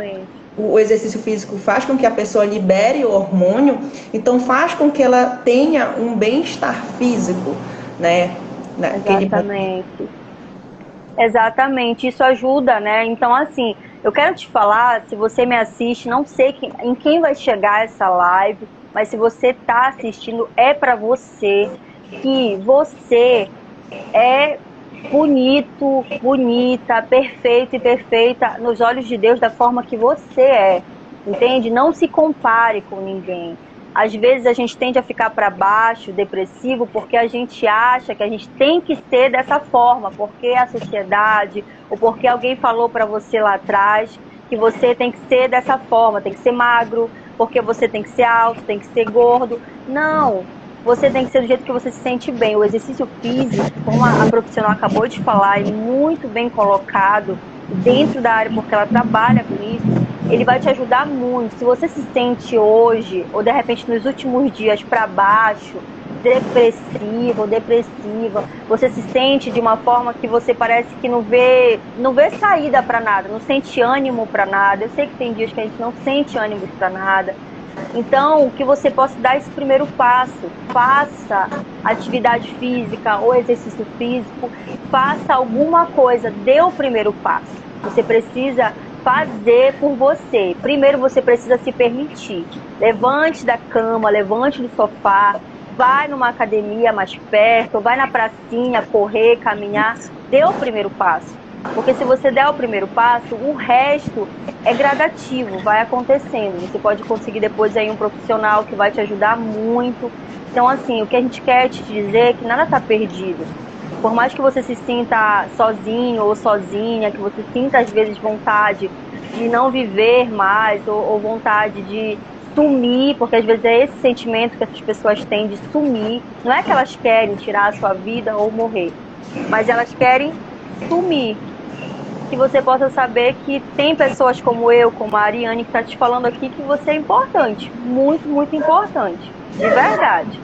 o exercício físico faz com que a pessoa libere o hormônio, então faz com que ela tenha um bem-estar físico, né? Exatamente. Exatamente, isso ajuda, né? Então, assim, eu quero te falar, se você me assiste, não sei em quem vai chegar essa live, mas se você está assistindo, é para você, que você é bonito, bonita, perfeito e perfeita nos olhos de Deus da forma que você é, entende? Não se compare com ninguém. Às vezes a gente tende a ficar para baixo, depressivo, porque a gente acha que a gente tem que ser dessa forma, porque a sociedade, ou porque alguém falou para você lá atrás que você tem que ser dessa forma, tem que ser magro, porque você tem que ser alto, tem que ser gordo. Não, você tem que ser do jeito que você se sente bem. O exercício físico, como a profissional acabou de falar, e muito bem colocado dentro da área, porque ela trabalha com isso, ele vai te ajudar muito. Se você se sente hoje, ou de repente nos últimos dias para baixo, depressivo ou depressiva, você se sente de uma forma que você parece que não vê saída para nada, não sente ânimo para nada. Eu sei que tem dias que a gente não sente ânimo para nada. Então, que você possa dar esse primeiro passo, faça atividade física ou exercício físico, faça alguma coisa, dê o primeiro passo. Você precisa fazer por você. Primeiro você precisa se permitir. Levante da cama, levante do sofá, vai numa academia mais perto, vai na pracinha, correr, caminhar, dê o primeiro passo. Porque se você der o primeiro passo, o resto é gradativo, vai acontecendo. Você pode conseguir depois aí um profissional que vai te ajudar muito. Então, assim, o que a gente quer te dizer é que nada está perdido. Por mais que você se sinta sozinho ou sozinha, que você sinta às vezes vontade de não viver mais ou vontade de sumir, porque às vezes é esse sentimento que essas pessoas têm de sumir. Não é que elas querem tirar a sua vida ou morrer, mas elas querem sumir. Que você possa saber que tem pessoas como eu, como a Ariane, que está te falando aqui que você é importante, muito, muito importante, de verdade.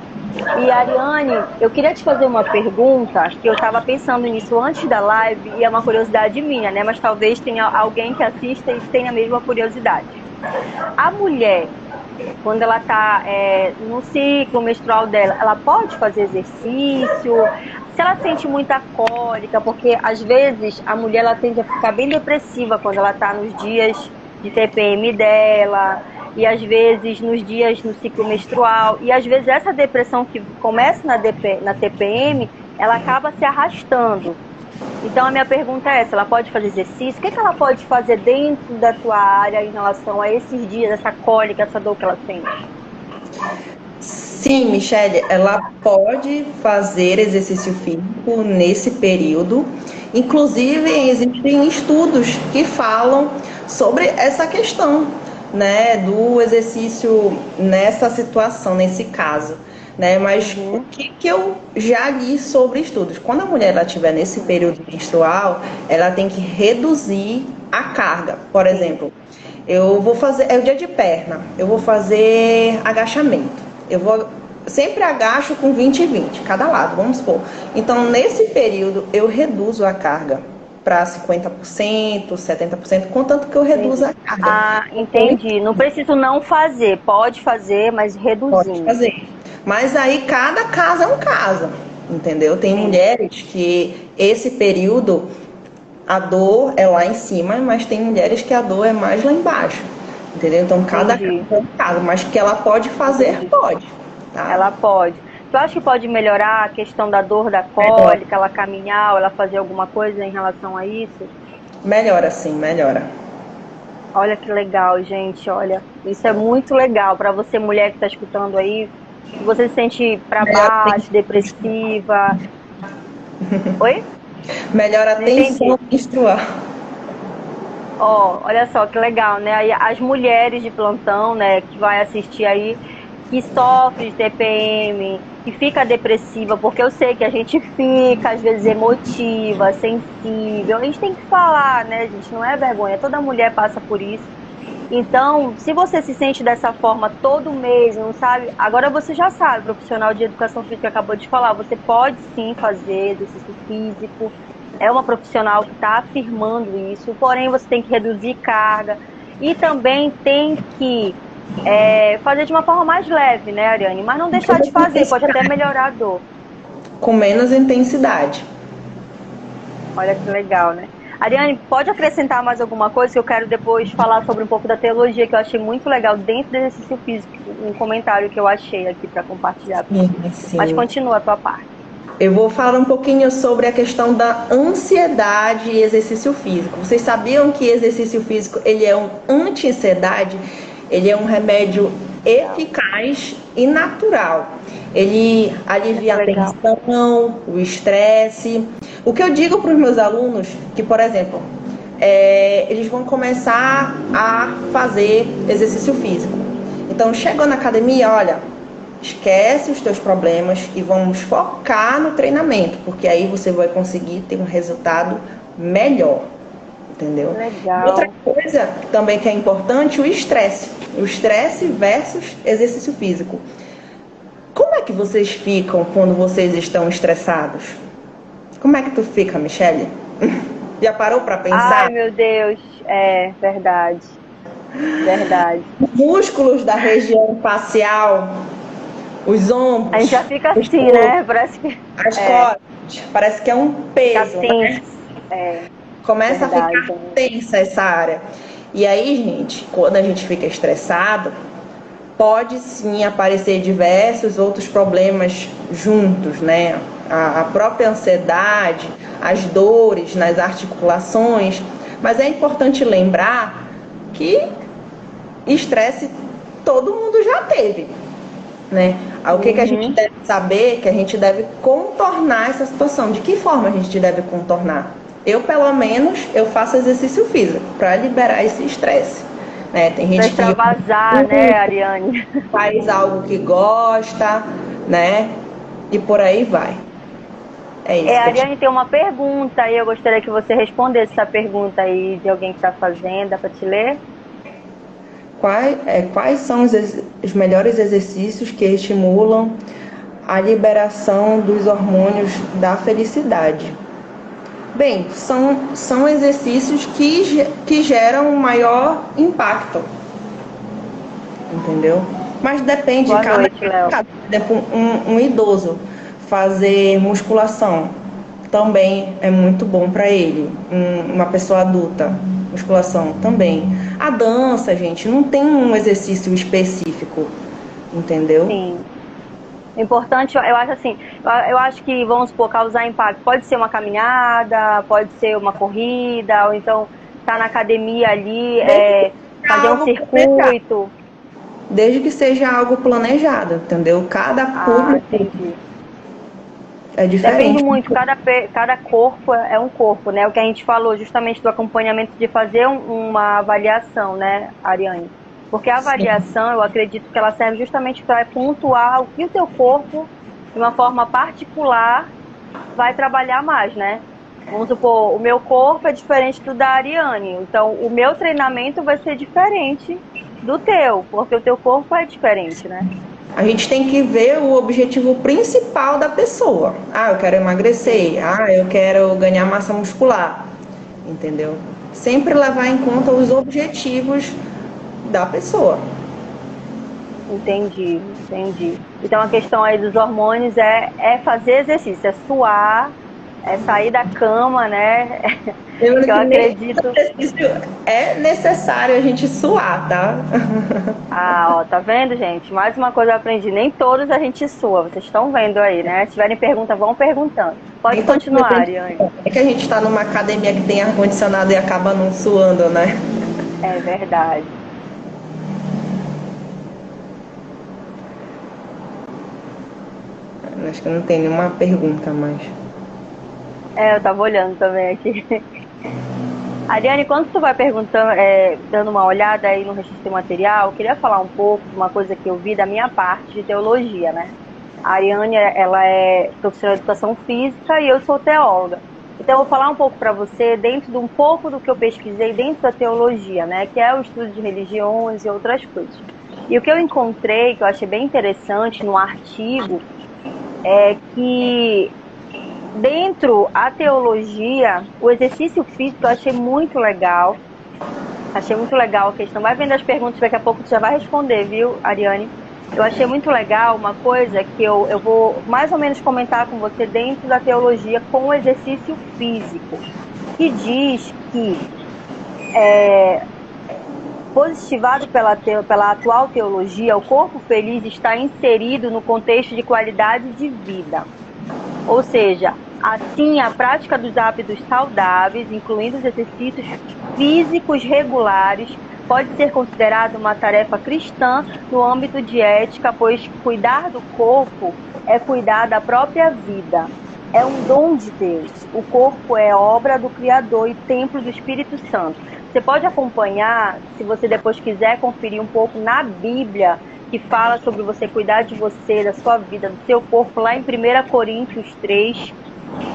E Ariane, eu queria te fazer uma pergunta, que eu estava pensando nisso antes da live, e é uma curiosidade minha, né? Mas talvez tenha alguém que assista e tenha a mesma curiosidade. A mulher, quando ela está no ciclo menstrual dela, ela pode fazer exercício? Se ela sente muita cólica, porque às vezes a mulher ela tende a ficar bem depressiva quando ela está nos dias de TPM dela, e às vezes nos dias no ciclo menstrual, e às vezes essa depressão que começa na TPM, ela acaba se arrastando. Então a minha pergunta é essa, ela pode fazer exercício? O que ela pode fazer dentro da tua área em relação a esses dias, essa cólica, essa dor que ela sente? Sim, Michele, ela pode fazer exercício físico nesse período. Inclusive, existem estudos que falam sobre essa questão, né, do exercício nessa situação, nesse caso, né? Mas o que eu já li sobre estudos? Quando a mulher estiver nesse período menstrual, ela tem que reduzir a carga. Por exemplo, eu vou fazer, é o dia de perna, eu vou fazer agachamento. Eu vou sempre agacho com 20 e 20, cada lado, vamos supor. Então, nesse período, eu reduzo a carga para 50%, 70%, contanto que eu reduza a carga. Ah, entendi. Não preciso não fazer, pode fazer, mas reduzindo. Pode fazer. Mas aí, cada caso é um caso, entendeu? Tem mulheres que esse período, a dor é lá em cima, mas tem mulheres que a dor é mais lá embaixo. Entendeu? Então, cada caso é um caso, mas que ela pode fazer, pode. Tá? Ela pode. Tu acha que pode melhorar a questão da dor da cólica, ela caminhar, ou ela fazer alguma coisa em relação a isso? Melhora, sim, melhora. Olha que legal, gente, olha. Isso é muito legal para você, mulher que está escutando aí. Se você se sente para baixo, depressiva. Oi? Melhora a tensão menstrual. Ó, olha só que legal, né? Aí as mulheres de plantão, né, que vai assistir aí, que sofre de TPM, que fica depressiva, porque eu sei que a gente fica, às vezes, emotiva, sensível. A gente tem que falar, né, gente? Não é vergonha. Toda mulher passa por isso. Então, se você se sente dessa forma todo mês, não sabe? Agora você já sabe, o profissional de educação física acabou de falar, você pode sim fazer exercício físico. É uma profissional que está afirmando isso, porém você tem que reduzir carga. E também tem que fazer de uma forma mais leve, né, Ariane? Mas não deixar de fazer, pode até melhorar a dor. Com menos intensidade. Olha que legal, né? Ariane, pode acrescentar mais alguma coisa que eu quero depois falar sobre um pouco da teologia, que eu achei muito legal dentro do exercício físico, um comentário que eu achei aqui para compartilhar Sim, contigo. Mas sim. continua a tua parte. Eu vou falar um pouquinho sobre a questão da ansiedade e exercício físico. Vocês sabiam que exercício físico ele é um anti-ansiedade? Ele é um remédio eficaz e natural. Ele alivia a Legal. tensão, o estresse. O que eu digo para os meus alunos, que por exemplo, eles vão começar a fazer exercício físico. Então, chegou na academia, olha, esquece os teus problemas e vamos focar no treinamento, porque aí você vai conseguir ter um resultado melhor, entendeu? Legal. Outra coisa também que é importante, o estresse. O estresse versus exercício físico. Como é que vocês ficam quando vocês estão estressados? Como é que tu fica, Michele? Já parou para pensar? Ai, meu Deus. É verdade. Verdade. Os músculos da região facial, os ombros, A gente já fica os assim, pulsos, né? Parece que as costas, parece que é um fica peso, né? tenso. É Começa a verdade. ficar tensa essa área. E aí, gente, quando a gente fica estressado, pode sim aparecer diversos outros problemas juntos, né? A própria ansiedade, as dores nas articulações. Mas é importante lembrar que estresse todo mundo já teve, né? O que a gente deve saber, que a gente deve contornar essa situação. De que forma a gente deve contornar? Eu, pelo menos, eu faço exercício físico para liberar esse estresse. Né? Tem gente Pra extravasar, né, Ariane? faz algo que gosta, né? E por aí vai. É isso. Ariane, tem uma pergunta e eu gostaria que você respondesse essa pergunta aí de alguém que está fazendo. Dá para te ler? Quais são os melhores exercícios que estimulam a liberação dos hormônios da felicidade? Bem, são exercícios que geram maior impacto, entendeu? Mas depende de cada noite, Léo. um idoso fazer musculação também é muito bom para ele. Uma pessoa adulta, musculação também. A dança, gente, não tem um exercício específico, entendeu? Sim. Importante, eu acho assim, eu acho que, vamos supor, causar impacto. Pode ser uma caminhada, pode ser uma corrida, ou então tá na academia ali, fazer um circuito. Desde que seja algo planejado, entendeu? Cada público é diferente. Depende muito, cada corpo é um corpo, né? O que a gente falou justamente do acompanhamento, de fazer uma avaliação, né, Ariane? Porque a avaliação, eu acredito que ela serve justamente para pontuar o que o teu corpo, de uma forma particular, vai trabalhar mais, né? Vamos supor, o meu corpo é diferente do da Ariane, então o meu treinamento vai ser diferente do teu, porque o teu corpo é diferente, né? A gente tem que ver o objetivo principal da pessoa. Ah, eu quero emagrecer. Ah, eu quero ganhar massa muscular. Entendeu? Sempre levar em conta os objetivos da pessoa. Entendi. Então a questão aí dos hormônios é fazer exercício, é suar, é sair da cama, né? Eu acredito. É necessário a gente suar, tá? Ah, ó, tá vendo, gente? Mais uma coisa eu aprendi. Nem todos a gente sua. Vocês estão vendo aí, né? Se tiverem pergunta, vão perguntando. Pode continuar, Ariane. É que a gente tá numa academia que tem ar-condicionado e acaba não suando, né? É verdade. Acho que não tem nenhuma pergunta mais. Eu tava olhando também aqui. Ariane, quando tu vai perguntando, dando uma olhada aí no registro de material, eu queria falar um pouco de uma coisa que eu vi da minha parte de teologia, né? A Ariane, ela é professora de educação física e eu sou teóloga. Então eu vou falar um pouco para você dentro de um pouco do que eu pesquisei dentro da teologia, né? Que é o estudo de religiões e outras coisas. E o que eu encontrei, que eu achei bem interessante no artigo, é que dentro da teologia, o exercício físico eu achei muito legal, Achei muito legal a questão. Vai vendo as perguntas, daqui a pouco tu já vai responder, viu, Ariane? Eu achei muito legal uma coisa que eu vou mais ou menos comentar com você dentro da teologia com o exercício físico, que diz que, positivado pela atual teologia, o corpo feliz está inserido no contexto de qualidade de vida. Ou seja, assim, a prática dos hábitos saudáveis, incluindo os exercícios físicos regulares, pode ser considerada uma tarefa cristã no âmbito de ética, pois cuidar do corpo é cuidar da própria vida. É um dom de Deus. O corpo é obra do Criador e templo do Espírito Santo. Você pode acompanhar, se você depois quiser conferir um pouco na Bíblia, que fala sobre você cuidar de você, da sua vida, do seu corpo, lá em 1 Coríntios 3,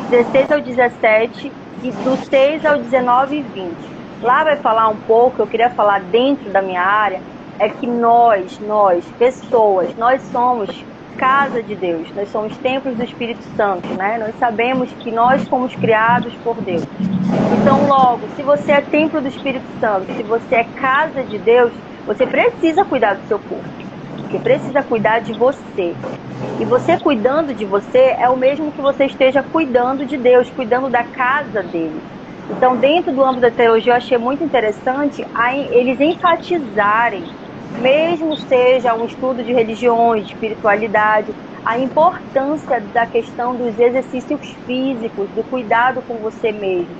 16 ao 17 e do 6 ao 19 e 20. Lá vai falar um pouco, eu queria falar dentro da minha área, é que nós, pessoas, nós somos casa de Deus, nós somos templos do Espírito Santo, né? Nós sabemos que nós fomos criados por Deus. Então, logo, se você é templo do Espírito Santo, se você é casa de Deus, você precisa cuidar do seu corpo. Você precisa cuidar de você. E você cuidando de você é o mesmo que você esteja cuidando de Deus, cuidando da casa dele. Então, dentro do âmbito da teologia, eu achei muito interessante eles enfatizarem, mesmo seja um estudo de religiões, de espiritualidade, a importância da questão dos exercícios físicos, do cuidado com você mesmo.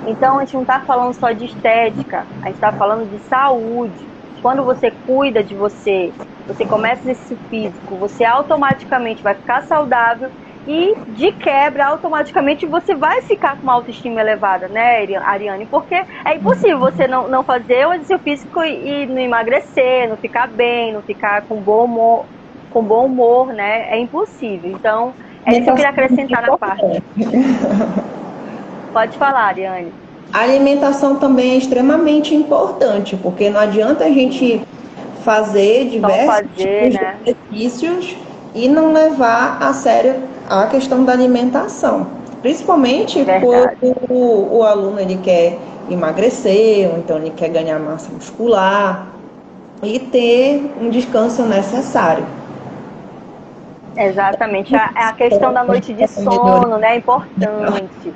Então, a gente não está falando só de estética, a gente está falando de saúde. Quando você cuida de você, você começa exercício físico, você automaticamente vai ficar saudável e, de quebra, automaticamente você vai ficar com uma autoestima elevada, né, Ariane? Porque é impossível você não fazer o exercício físico e não emagrecer, não ficar bem, não ficar com bom humor, né? É impossível. Então, é isso que eu queria acrescentar na parte. Pode falar, Ariane. A alimentação também é extremamente importante, porque não adianta a gente fazer diversos tipos de exercícios e não levar a sério a questão da alimentação. Principalmente quando o aluno ele quer emagrecer, ou então ele quer ganhar massa muscular e ter um descanso necessário. Exatamente. A questão da noite de sono, né, é importante.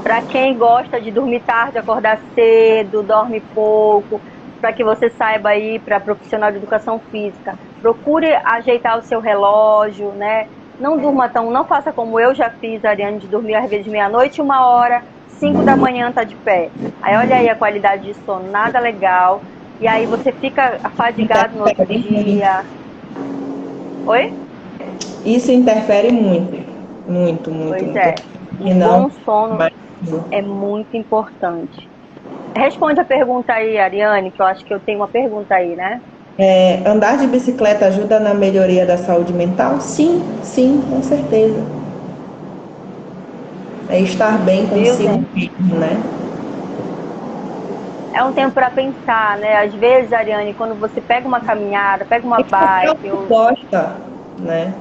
Para quem gosta de dormir tarde, acordar cedo, dorme pouco, para que você saiba aí, para profissional de educação física, procure ajeitar o seu relógio, né? Não durma não faça como eu já fiz, Ariane, de dormir às vezes meia-noite, 1 hora, 5 da manhã tá de pé. Aí olha aí a qualidade de sono, nada legal. E aí você fica afadigado no outro dia. Oi? Isso interfere muito, muito, muito. Pois é. O bom sono é muito importante. Responde a pergunta aí, Ariane, que eu acho que eu tenho uma pergunta aí, né? Andar de bicicleta ajuda na melhoria da saúde mental? Sim, sim, com certeza. É estar bem consigo mesmo, né? É um tempo para pensar, né? Às vezes, Ariane, quando você pega uma caminhada, pega uma bike... gosta, né?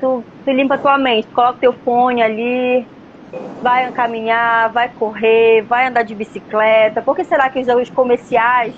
Tu limpa a tua mente, coloca o teu fone ali, vai caminhar, vai correr, vai andar de bicicleta. Por que será que os comerciais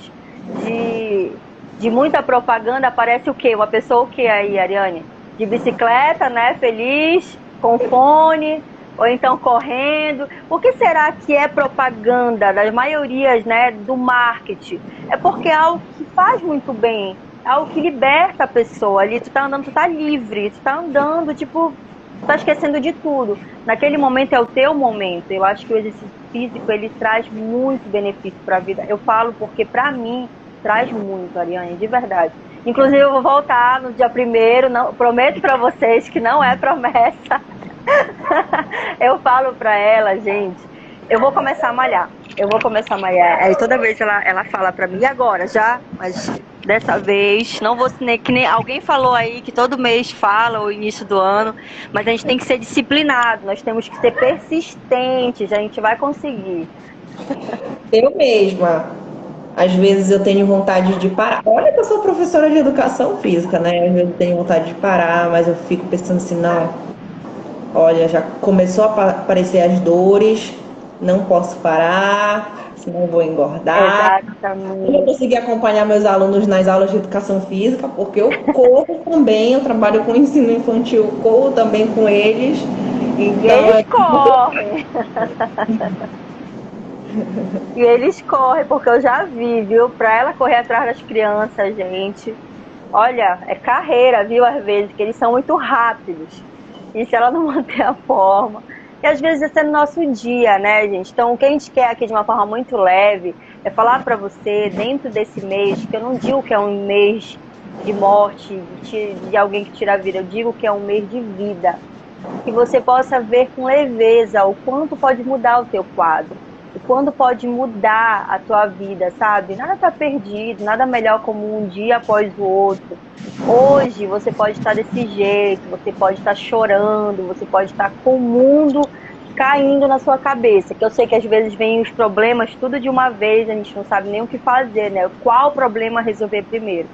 de muita propaganda aparece o quê? Uma pessoa o quê aí, Ariane? De bicicleta, né? Feliz, com fone, ou então correndo. Por que será que é propaganda das maiorias, né, do marketing? É porque é algo que faz muito bem, é algo que liberta a pessoa ali. Tu tá andando, tu tá livre, tu tá andando, tipo, tu tá esquecendo de tudo. Naquele momento é o teu momento. Eu acho que o exercício físico, ele traz muito benefício para a vida. Eu falo porque para mim traz muito, Ariane, de verdade. Inclusive eu vou voltar no dia 1º, não, prometo para vocês que não é promessa. Eu falo para ela, gente, eu vou começar a malhar. Aí toda vez ela fala para mim, e agora já? Mas dessa vez, não vou que nem alguém falou aí que todo mês fala o início do ano, mas a gente tem que ser disciplinado, nós temos que ser persistentes, a gente vai conseguir. Eu mesma, às vezes eu tenho vontade de parar. Olha que eu sou professora de educação física, né? Às vezes eu tenho vontade de parar, mas eu fico pensando assim, não, olha, já começou a aparecer as dores, não posso parar, não vou engordar. Eu vou Exatamente. conseguir acompanhar meus alunos nas aulas de educação física, porque eu corro também, eu trabalho com ensino infantil, corro também com eles. E Então, eles correm. E eles correm, porque eu já vi, viu? Pra ela correr atrás das crianças, gente. Olha, é carreira, viu? Às vezes, que eles são muito rápidos. E se ela não manter a forma. E às vezes esse é no nosso dia, né, gente? Então, o que a gente quer aqui de uma forma muito leve é falar pra você, dentro desse mês, que eu não digo que é um mês de morte, de alguém que tira a vida, eu digo que é um mês de vida. Que você possa ver com leveza o quanto pode mudar o teu quadro, o quanto pode mudar a tua vida, sabe? Nada está perdido, nada melhor como um dia após o outro. Hoje você pode estar desse jeito, você pode estar chorando, você pode estar com o mundo caindo na sua cabeça, que eu sei que às vezes vem os problemas tudo de uma vez, a gente não sabe nem o que fazer, né? Qual problema resolver primeiro.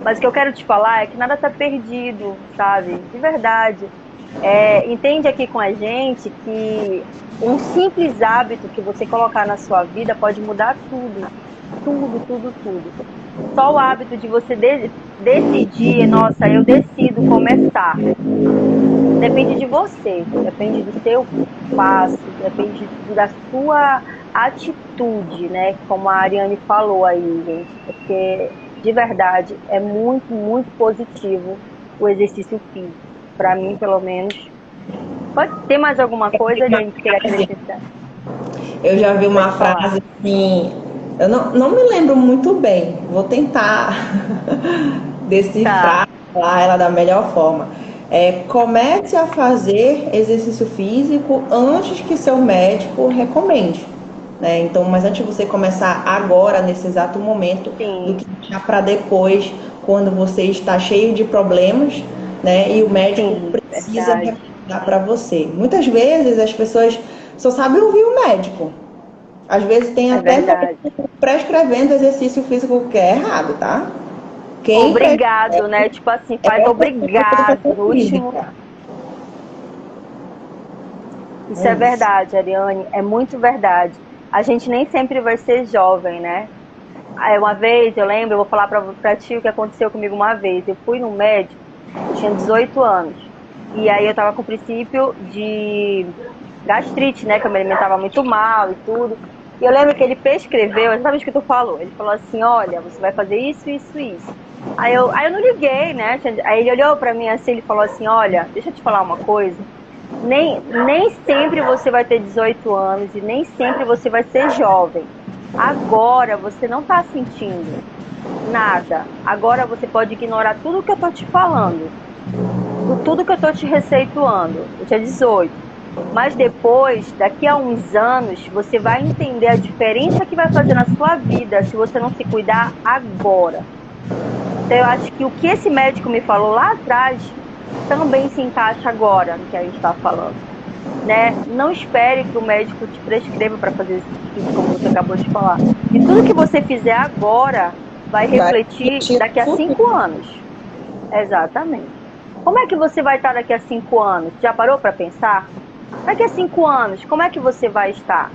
Mas o que eu quero te falar é que nada está perdido, sabe? De verdade. Entende aqui com a gente que um simples hábito que você colocar na sua vida pode mudar tudo. Tudo, tudo, tudo. Só o hábito de você decidir, nossa, eu decido começar. Depende de você, depende do seu passo, depende da sua atitude, né? Como a Ariane falou aí, gente. Porque, de verdade, é muito, muito positivo o exercício físico. Para mim, pelo menos. Pode ter mais alguma coisa, Ariane, que queira acrescentar? eu já vi Pode uma falar. frase assim, eu não me lembro muito bem, vou tentar Tá. decifrar ela da melhor forma. Comece a fazer exercício físico antes que seu médico recomende. Né? Então, mas antes de você começar agora, nesse exato momento, do Sim, que deixar para depois, quando você está cheio de problemas, né? E o médico sim, precisa verdade. recomendar para você. Muitas vezes as pessoas só sabem ouvir o médico. Às vezes tem É até verdade. médico prescrevendo exercício físico que é errado, tá? Quem Obrigado, prescreve né? Tipo assim, é faz o professor de obrigado. educação No último. física. Isso É é isso. verdade, Ariane. É muito verdade. A gente nem sempre vai ser jovem, né? Uma vez, eu lembro, eu vou falar pra ti o que aconteceu comigo uma vez. Eu fui no médico, eu tinha 18 anos. E aí eu tava com o princípio de gastrite, né? Que eu me alimentava muito mal e tudo. E eu lembro que ele prescreveu exatamente o que tu falou. Ele falou assim, olha, você vai fazer isso, isso, isso. Aí eu não liguei, né? Aí ele olhou pra mim assim, ele falou assim, olha, deixa eu te falar uma coisa. Nem sempre você vai ter 18 anos e nem sempre você vai ser jovem. Agora você não está sentindo nada. Agora você pode ignorar tudo que eu tô te falando, tudo que eu tô te receituando. Eu tinha 18. Mas depois, daqui a uns anos, você vai entender a diferença que vai fazer na sua vida se você não se cuidar agora. Então eu acho que o que esse médico me falou lá atrás também se encaixa agora no que a gente está falando, né? Não espere que o médico te prescreva para fazer exercício, como você acabou de falar. E tudo que você fizer agora vai Vai refletir repetir daqui no a 5 futuro. anos. Exatamente. Como é que você vai estar daqui a 5 anos? Já parou para pensar? Daqui a 5 anos, como é que você vai estar?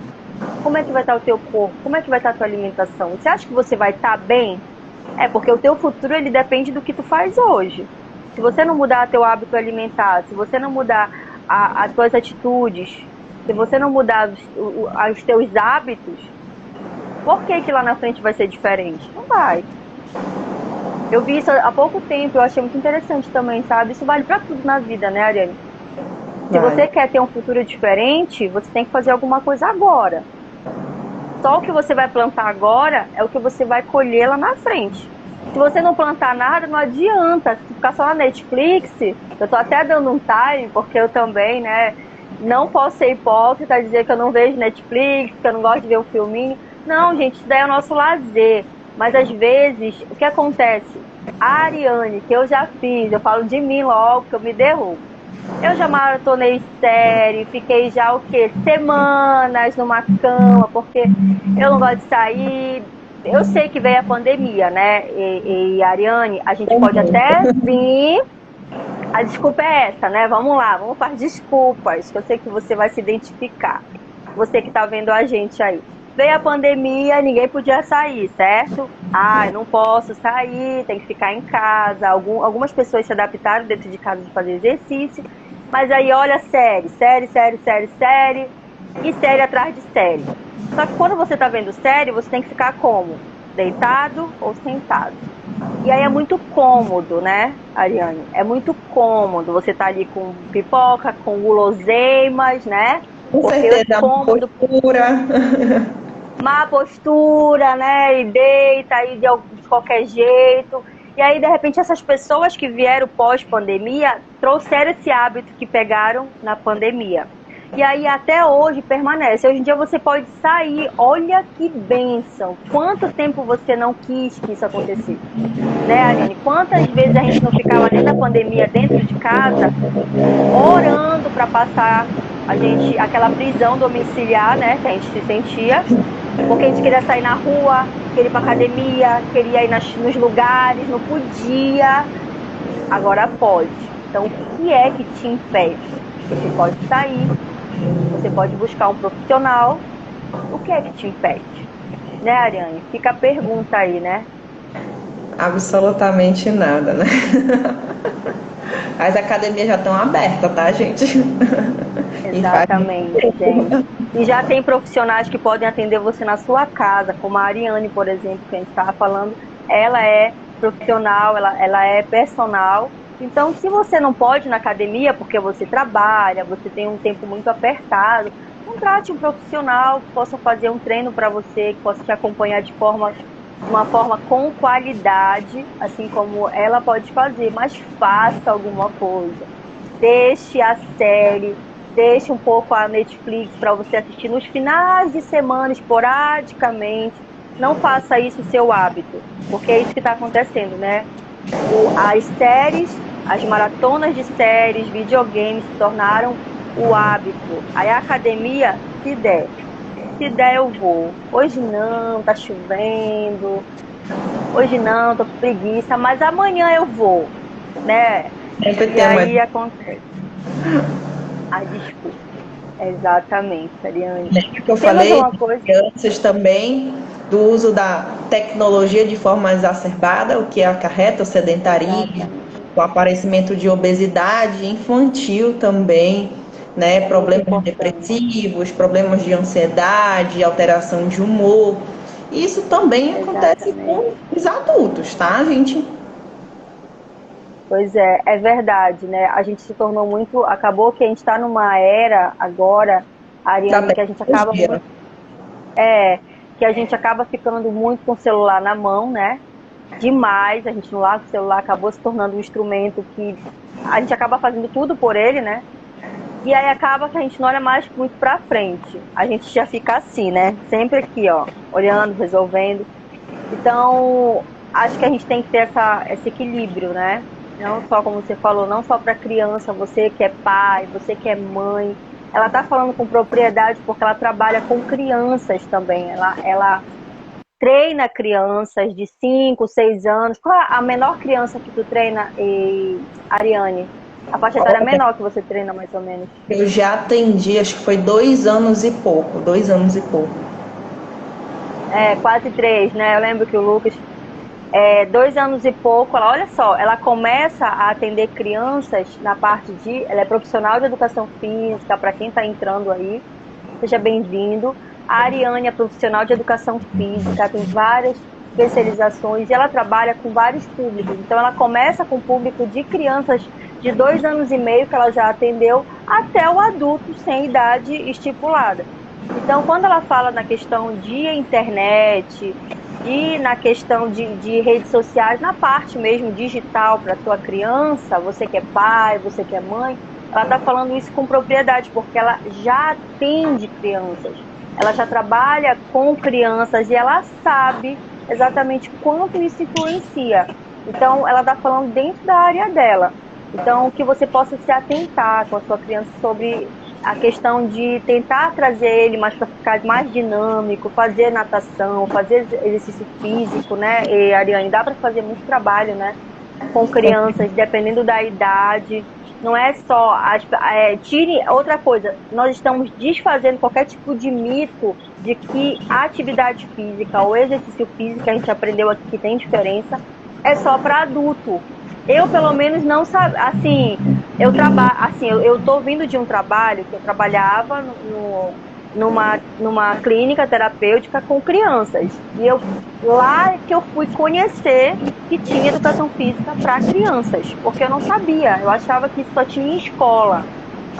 Como é que vai estar o teu corpo? Como é que vai estar a tua alimentação? Você acha que você vai estar bem? Porque o teu futuro ele depende do que tu faz hoje. Se você não mudar teu hábito alimentar, se você não mudar as tuas atitudes, se você não mudar os teus hábitos, por que que lá na frente vai ser diferente? Não vai. Eu vi isso há pouco tempo, eu achei muito interessante também, sabe? Isso vale pra tudo na vida, né, Ariane? Se você Vale. quer ter um futuro diferente, você tem que fazer alguma coisa agora. Só o que você vai plantar agora é o que você vai colher lá na frente. Se você não plantar nada, não adianta. Se ficar só na Netflix, eu tô até dando um time, porque eu também, né, não posso ser hipócrita, dizer que eu não vejo Netflix, que eu não gosto de ver um filminho. Não, gente, isso daí é o nosso lazer. Mas às vezes, o que acontece? A Ariane, que eu já fiz, eu falo de mim logo, que eu me derrubo. Eu já maratonei série, fiquei já o quê? Semanas numa cama, porque eu não gosto de sair. Eu sei que veio a pandemia, né? E Ariane, a gente pode até vir. A desculpa é essa, né? Vamos lá, vamos para as desculpas, que eu sei que você vai se identificar. Você que está vendo a gente aí. Veio a pandemia, ninguém podia sair, certo? Ah, não posso sair, tem que ficar em casa. Algumas pessoas se adaptaram dentro de casa de fazer exercício, mas aí olha série, série, série, série, série, e série atrás de série. Só que quando você tá vendo série, você tem que ficar como? Deitado ou sentado. E aí é muito cômodo, né, Ariane? É muito cômodo. Você tá ali com pipoca, com guloseimas, né? Com Porque é certeza, a cômodo, postura. má postura, né? E deita aí de qualquer jeito. E aí, de repente, essas pessoas que vieram pós-pandemia trouxeram esse hábito que pegaram na pandemia. E aí, até hoje, permanece. Hoje em dia, você pode sair. Olha que bênção. Quanto tempo você não quis que isso acontecesse? Né, Ariane? Quantas vezes a gente não ficava dentro da pandemia, dentro de casa, orando para passar aquela prisão domiciliar, né? Que a gente se sentia. Porque a gente queria sair na rua, queria ir pra academia, queria ir nos lugares, não podia. Agora pode. Então, o que é que te impede? Você pode sair, você pode buscar um profissional. O que é que te impede? Né, Ariane? Fica a pergunta aí, né? Absolutamente nada, né? As academias já estão abertas, tá, gente? E faz Exatamente, gente. E já tem profissionais que podem atender você na sua casa, como a Ariane, por exemplo, que a gente estava falando. Ela é profissional, ela é personal. Então, se você não pode ir na academia porque você trabalha, você tem um tempo muito apertado, contrate um profissional que possa fazer um treino para você, que possa te acompanhar de uma forma com qualidade, assim como ela pode fazer, mas faça alguma coisa. Deixe a série, deixe um pouco a Netflix para você assistir nos finais de semana, esporadicamente. Não faça isso seu hábito, porque é isso que está acontecendo, né? As séries, as maratonas de séries, videogames se tornaram o hábito. Aí a academia, se der. Se der, eu vou. Hoje não, tá chovendo. Hoje não, tô com preguiça, mas amanhã eu vou, né? sempre E tem uma. aí acontece a desculpa. Exatamente, Ariane. Que eu Tem mais falei, alguma coisa? crianças também, do uso da tecnologia de forma exacerbada, o que acarreta o sedentarismo, Exatamente. o aparecimento de obesidade infantil também, né? Muito Problemas importante. depressivos, problemas de ansiedade, alteração de humor. Isso também acontece Exatamente. com os adultos, tá, gente? Pois é, é verdade, né? A gente se tornou muito. Acabou que a gente está numa era agora, Da Ariane, que a gente acaba tecnologia. muito. É, que a gente acaba ficando muito com o celular na mão, né? Demais, a gente não larga o celular, acabou se tornando um instrumento que a gente acaba fazendo tudo por ele, né? E aí acaba que a gente não olha mais muito pra frente. A gente já fica assim, né? Sempre aqui, ó, olhando, resolvendo. Então, acho que a gente tem que ter esse equilíbrio, né? Não só, como você falou, não só para criança, você que é pai, você que é mãe. Ela tá falando com propriedade porque ela trabalha com crianças também. Ela treina crianças de 5, 6 anos. Qual é a menor criança que tu treina, Ariane? A faixa etária menor que você treina, mais ou menos? Eu já atendi, acho que foi 2 anos e pouco, 2 anos e pouco. É, quase 3, né? Eu lembro que o Lucas, 2 anos e pouco, olha só, ela começa a atender crianças na parte de. Ela é profissional de educação física, para quem está entrando aí, seja bem-vindo. A Ariane é profissional de educação física, tem várias especializações e ela trabalha com vários públicos. Então, ela começa com o público de crianças de 2 anos e meio, que ela já atendeu, até o adulto sem idade estipulada. Então, quando ela fala na questão de internet, na questão de redes sociais, na parte mesmo digital para a tua criança, você que é pai, você que é mãe, ela está falando isso com propriedade, porque ela já atende crianças, ela já trabalha com crianças e ela sabe exatamente quanto isso influencia. Então, ela está falando dentro da área dela. Então, que você possa se atentar com a sua criança sobre a questão de tentar trazer ele mais para ficar mais dinâmico, fazer natação, fazer exercício físico, né? E, Ariane, dá para fazer muito trabalho, né? com crianças, dependendo da idade. Não é só. Tire outra coisa, nós estamos desfazendo qualquer tipo de mito de que a atividade física ou exercício físico, que a gente aprendeu aqui que tem diferença, é só para adulto. Eu, pelo menos, não sabia. Assim, eu tô vindo de um trabalho que eu trabalhava numa clínica terapêutica com crianças. E lá que eu fui conhecer que tinha educação física para crianças, porque eu não sabia. Eu achava que isso só tinha em escola.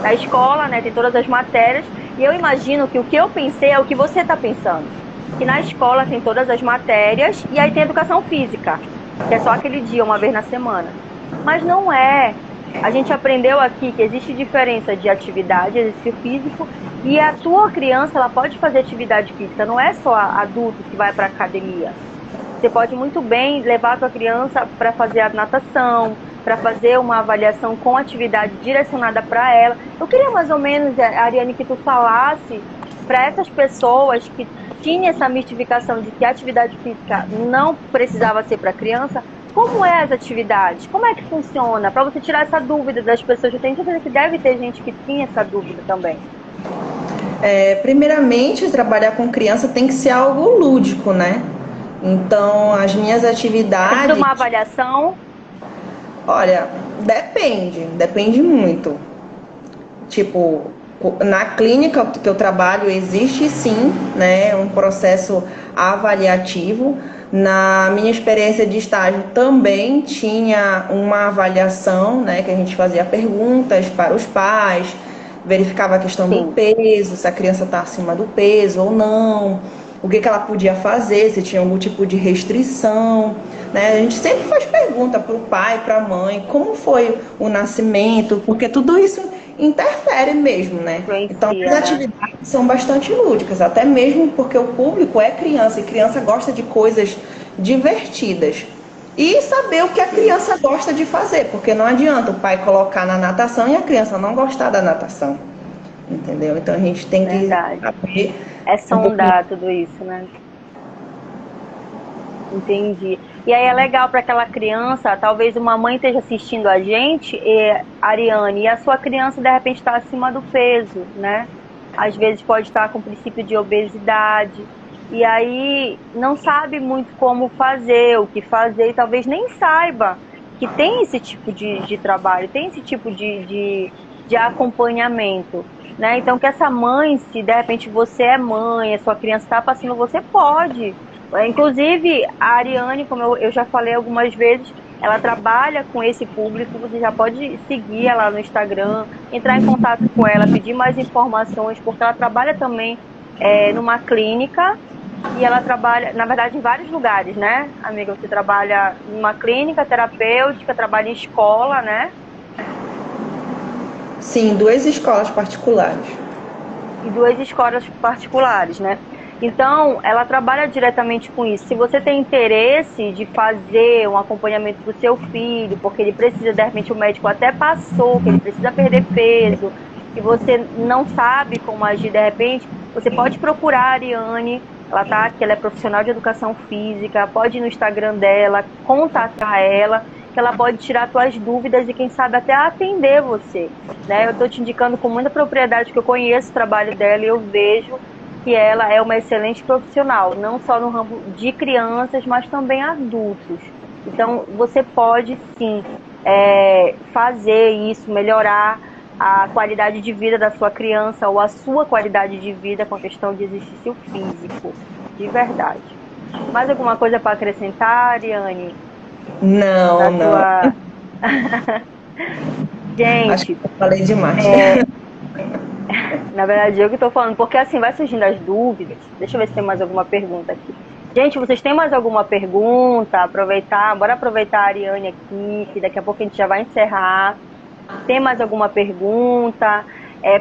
Na escola, né, tem todas as matérias, e eu imagino que o que eu pensei é o que você está pensando. Que na escola tem todas as matérias e aí tem educação física, que é só aquele dia, uma vez na semana. Mas não é. A gente aprendeu aqui que existe diferença de atividade, exercício físico, e a tua criança ela pode fazer atividade física, não é só adulto que vai para academia. Você pode muito bem levar a tua criança para fazer a natação, para fazer uma avaliação com atividade direcionada para ela. Eu queria mais ou menos, Ariane, que tu falasse para essas pessoas que tinham essa mistificação de que a atividade física não precisava ser para criança, como é as atividades? Como é que funciona? Para você tirar essa dúvida das pessoas. Eu tenho certeza que deve ter gente que tinha essa dúvida também. Primeiramente, trabalhar com criança tem que ser algo lúdico, né? Então, as minhas atividades... Precisa de uma avaliação? Olha, depende muito. Tipo, na clínica que eu trabalho existe sim, né, um processo avaliativo. Na minha experiência de estágio também tinha uma avaliação, né, que a gente fazia perguntas para os pais, verificava a questão do peso, se a criança está acima do peso ou não, o que ela podia fazer, se tinha algum tipo de restrição, né? A gente sempre faz pergunta para o pai, para a mãe, como foi o nascimento, porque tudo isso interfere mesmo, né? Então, as atividades são bastante lúdicas, até mesmo porque o público é criança, e criança gosta de coisas divertidas. E saber o que a criança gosta de fazer, porque não adianta o pai colocar na natação e a criança não gostar da natação, entendeu? Então, a gente tem que saber... É sondar tudo isso, né? Entendi. E aí é legal para aquela criança, talvez uma mãe esteja assistindo a gente, Ariane, e a sua criança de repente está acima do peso, né? Às vezes pode estar com princípio de obesidade, e aí não sabe muito como fazer, o que fazer, e talvez nem saiba que tem esse tipo de trabalho, tem esse tipo de acompanhamento. Né? Então que essa mãe, se de repente você é mãe, a sua criança está passando, você pode. Inclusive a Ariane, como eu já falei algumas vezes, ela trabalha com esse público, você já pode seguir ela no Instagram, entrar em contato com ela, pedir mais informações, porque ela trabalha também numa clínica, e ela trabalha, na verdade, em vários lugares, né, amiga? Você trabalha numa clínica terapêutica, trabalha em escola, né? Sim, 2 escolas particulares. E 2 escolas particulares, né? Então, ela trabalha diretamente com isso. Se você tem interesse de fazer um acompanhamento para o seu filho, porque ele precisa, de repente, o médico até passou, que ele precisa perder peso, e você não sabe como agir de repente, você pode procurar a Ariane, ela tá aqui, ela é profissional de educação física, pode ir no Instagram dela, contatar ela, que ela pode tirar suas dúvidas e quem sabe até atender você, né? Eu estou te indicando com muita propriedade que eu conheço o trabalho dela e eu vejo que ela é uma excelente profissional, não só no ramo de crianças, mas também adultos. Então, você pode sim fazer isso, melhorar a qualidade de vida da sua criança ou a sua qualidade de vida com a questão de exercício físico, de verdade. Mais alguma coisa para acrescentar, Ariane? Não. Gente, acho que eu falei demais. Na verdade, eu que estou falando, porque assim vai surgindo as dúvidas. Deixa eu ver se tem mais alguma pergunta aqui. Gente, vocês têm mais alguma pergunta? Bora aproveitar a Ariane aqui, que daqui a pouco a gente já vai encerrar. Tem mais alguma pergunta?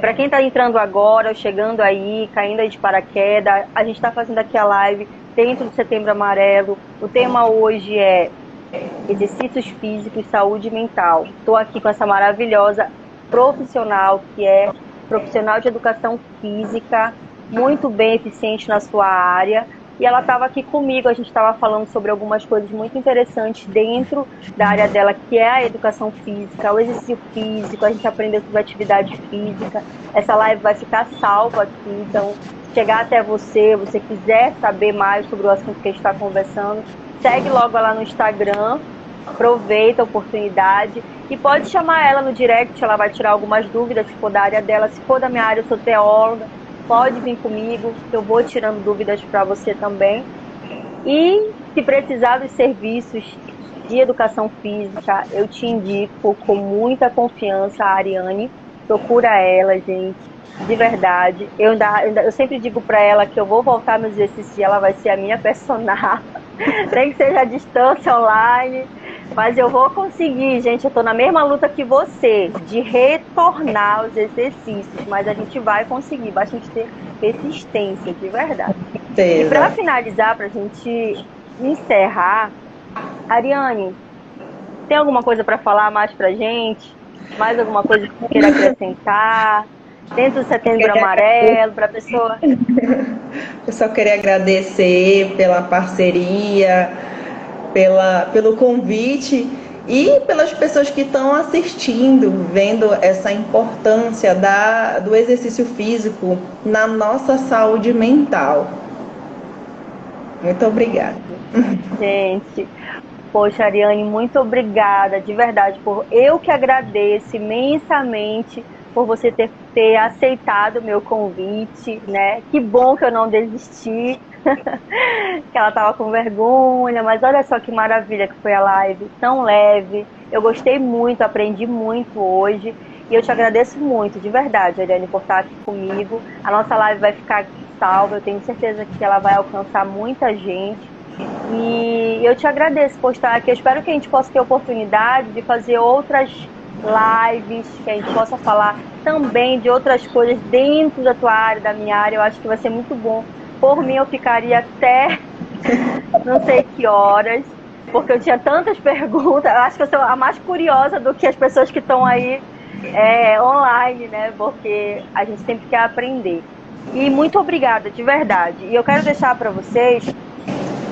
Para quem está entrando agora, chegando aí, caindo aí de paraquedas, a gente está fazendo aqui a live dentro do Setembro Amarelo. O tema hoje é exercícios físicos e saúde mental. Estou aqui com essa maravilhosa profissional, que é profissional de educação física, muito bem eficiente na sua área, e ela estava aqui comigo, a gente estava falando sobre algumas coisas muito interessantes dentro da área dela, que é a educação física, o exercício físico, a gente aprendeu sobre atividade física. Essa live vai ficar salva aqui, então chegar até você, você quiser saber mais sobre o assunto que a gente está conversando, segue logo ela no Instagram, aproveita a oportunidade e pode chamar ela no direct, ela vai tirar algumas dúvidas, se for da área dela, se for da minha área, eu sou teóloga, pode vir comigo, que eu vou tirando dúvidas para você também. E se precisar dos serviços de educação física, eu te indico com muita confiança a Ariane, procura ela, gente, de verdade. Eu sempre digo para ela que eu vou voltar meus exercícios e ela vai ser a minha personal, nem que seja à distância, online. Mas eu vou conseguir, gente. Eu tô na mesma luta que você, de retornar os exercícios. Mas a gente vai conseguir, basta a gente ter persistência, de verdade. E para finalizar, pra gente encerrar, Ariane, tem alguma coisa para falar mais pra gente? Mais alguma coisa que você queira acrescentar? Dentro do Setembro Amarelo, para a pessoa? Eu só queria agradecer pela parceria, pelo convite e pelas pessoas que estão assistindo, vendo essa importância do exercício físico na nossa saúde mental. Muito obrigada. Gente, poxa, Ariane, muito obrigada, de verdade, eu que agradeço imensamente por você ter aceitado o meu convite, né? Que bom que eu não desisti, que ela estava com vergonha, mas olha só que maravilha que foi a live, tão leve. Eu gostei muito, aprendi muito hoje e eu te agradeço muito, de verdade, Ariane, por estar aqui comigo. A nossa live vai ficar salva, eu tenho certeza que ela vai alcançar muita gente. E eu te agradeço por estar aqui. Eu espero que a gente possa ter oportunidade de fazer outras lives, que a gente possa falar também de outras coisas dentro da tua área, da minha área. Eu acho que vai ser muito bom. Por mim, eu ficaria até não sei que horas, porque eu tinha tantas perguntas. Eu acho que eu sou a mais curiosa do que as pessoas que estão aí online, né? Porque a gente sempre quer aprender. E muito obrigada, de verdade. E eu quero deixar para vocês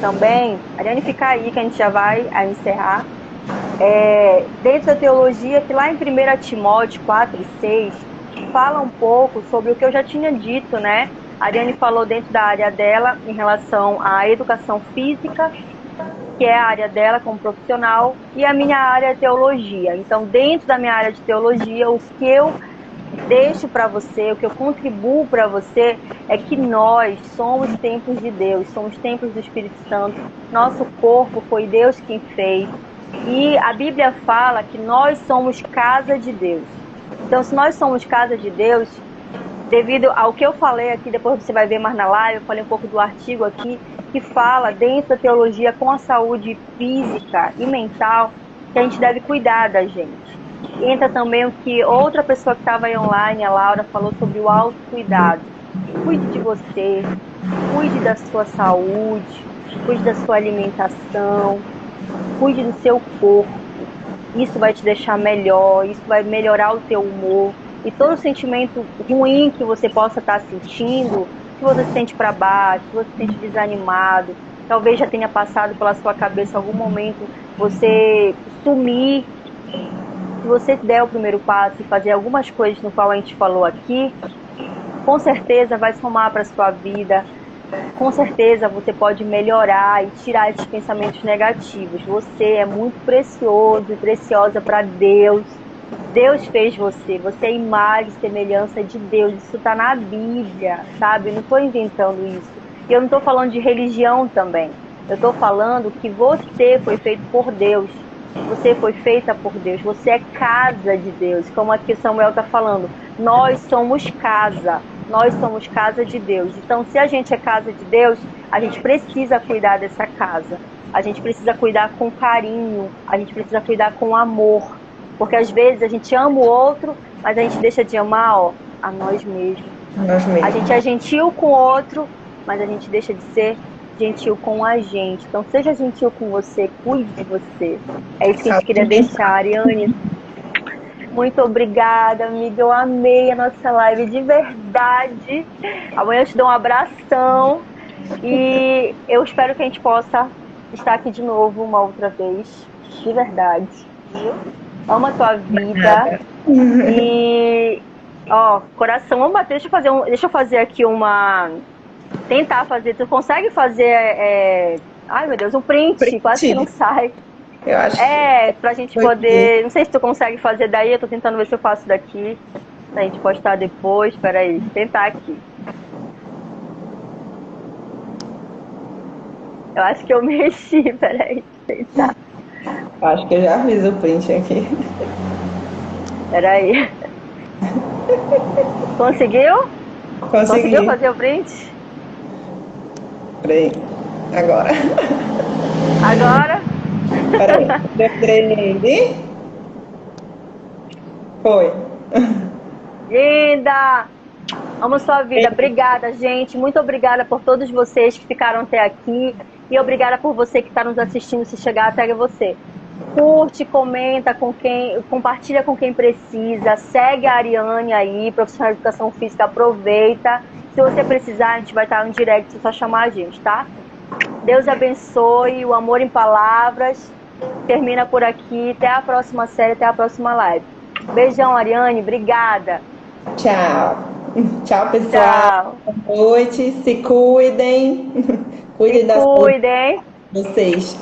também, Ariane, fica aí que a gente já vai encerrar. Dentro da teologia, que lá em 1 Timóteo 4 e 6, fala um pouco sobre o que eu já tinha dito, né? A Ariane falou dentro da área dela em relação à educação física, que é a área dela como profissional, e a minha área é teologia. Então, dentro da minha área de teologia, o que eu deixo para você, o que eu contribuo para você é que nós somos templos de Deus, somos templos do Espírito Santo. Nosso corpo foi Deus quem fez. E a Bíblia fala que nós somos casa de Deus. Então, se nós somos casa de Deus, devido ao que eu falei aqui, depois você vai ver mais na live, eu falei um pouco do artigo aqui, que fala dentro da teologia com a saúde física e mental, que a gente deve cuidar da gente. Entra também o que outra pessoa que estava aí online, a Laura, falou sobre o autocuidado. Cuide de você, cuide da sua saúde, cuide da sua alimentação, cuide do seu corpo. Isso vai te deixar melhor, isso vai melhorar o teu humor. E todo sentimento ruim que você possa estar sentindo, se você se sente para baixo, se você se sente desanimado, talvez já tenha passado pela sua cabeça algum momento você sumir. Se você der o primeiro passo e fazer algumas coisas no qual a gente falou aqui, com certeza vai somar para a sua vida. Com certeza você pode melhorar e tirar esses pensamentos negativos. Você é muito precioso e preciosa para Deus. Deus fez você. Você é imagem e semelhança de Deus. Isso está na Bíblia, sabe? Eu não estou inventando isso. E eu não estou falando de religião também. Eu estou falando que você foi feito por Deus. Você foi feita por Deus. Você é casa de Deus. Como aqui Samuel está falando. Nós somos casa. Nós somos casa de Deus. Então, se a gente é casa de Deus, a gente precisa cuidar dessa casa. A gente precisa cuidar com carinho. A gente precisa cuidar com amor. Porque às vezes a gente ama o outro, mas a gente deixa de amar a nós mesmos. A gente é gentil com o outro, mas a gente deixa de ser gentil com a gente. Então, seja gentil com você, cuide de você. É isso que a gente queria deixar, Ariane. Muito obrigada, amiga. Eu amei a nossa live de verdade. Amanhã eu te dou um abração. E eu espero que a gente possa estar aqui de novo uma outra vez, de verdade. Viu? Ama a tua vida. E, ó, coração, vamos bater. Deixa eu fazer aqui uma. Tentar fazer. Tu consegue fazer. Ai, meu Deus, um print. Quase que não sai. Eu acho Pra gente poder. Não sei se tu consegue fazer daí. Eu tô tentando ver se eu faço daqui. Pra gente postar depois. Peraí, tentar aqui. Eu acho que eu mexi. Peraí, tentar. Acho que eu já fiz o print aqui. Peraí. Conseguiu? Consegui. Conseguiu fazer o print? Peraí. Agora. Agora? Peraí. Dei. Foi. Linda! Amo sua vida. Obrigada, gente. Muito obrigada por todos vocês que ficaram até aqui. E obrigada por você que está nos assistindo, se chegar até você. Curte, comenta com quem, compartilha com quem precisa. Segue a Ariane aí, profissional de educação física. Aproveita. Se você precisar, a gente vai estar no direct, é só chamar a gente, tá? Deus abençoe. O amor em palavras. Termina por aqui. Até a próxima série, até a próxima live. Beijão, Ariane. Obrigada. Tchau. Tchau, pessoal. Tchau. Boa noite. Se cuidem. Cuidem Se cuidem. vocês.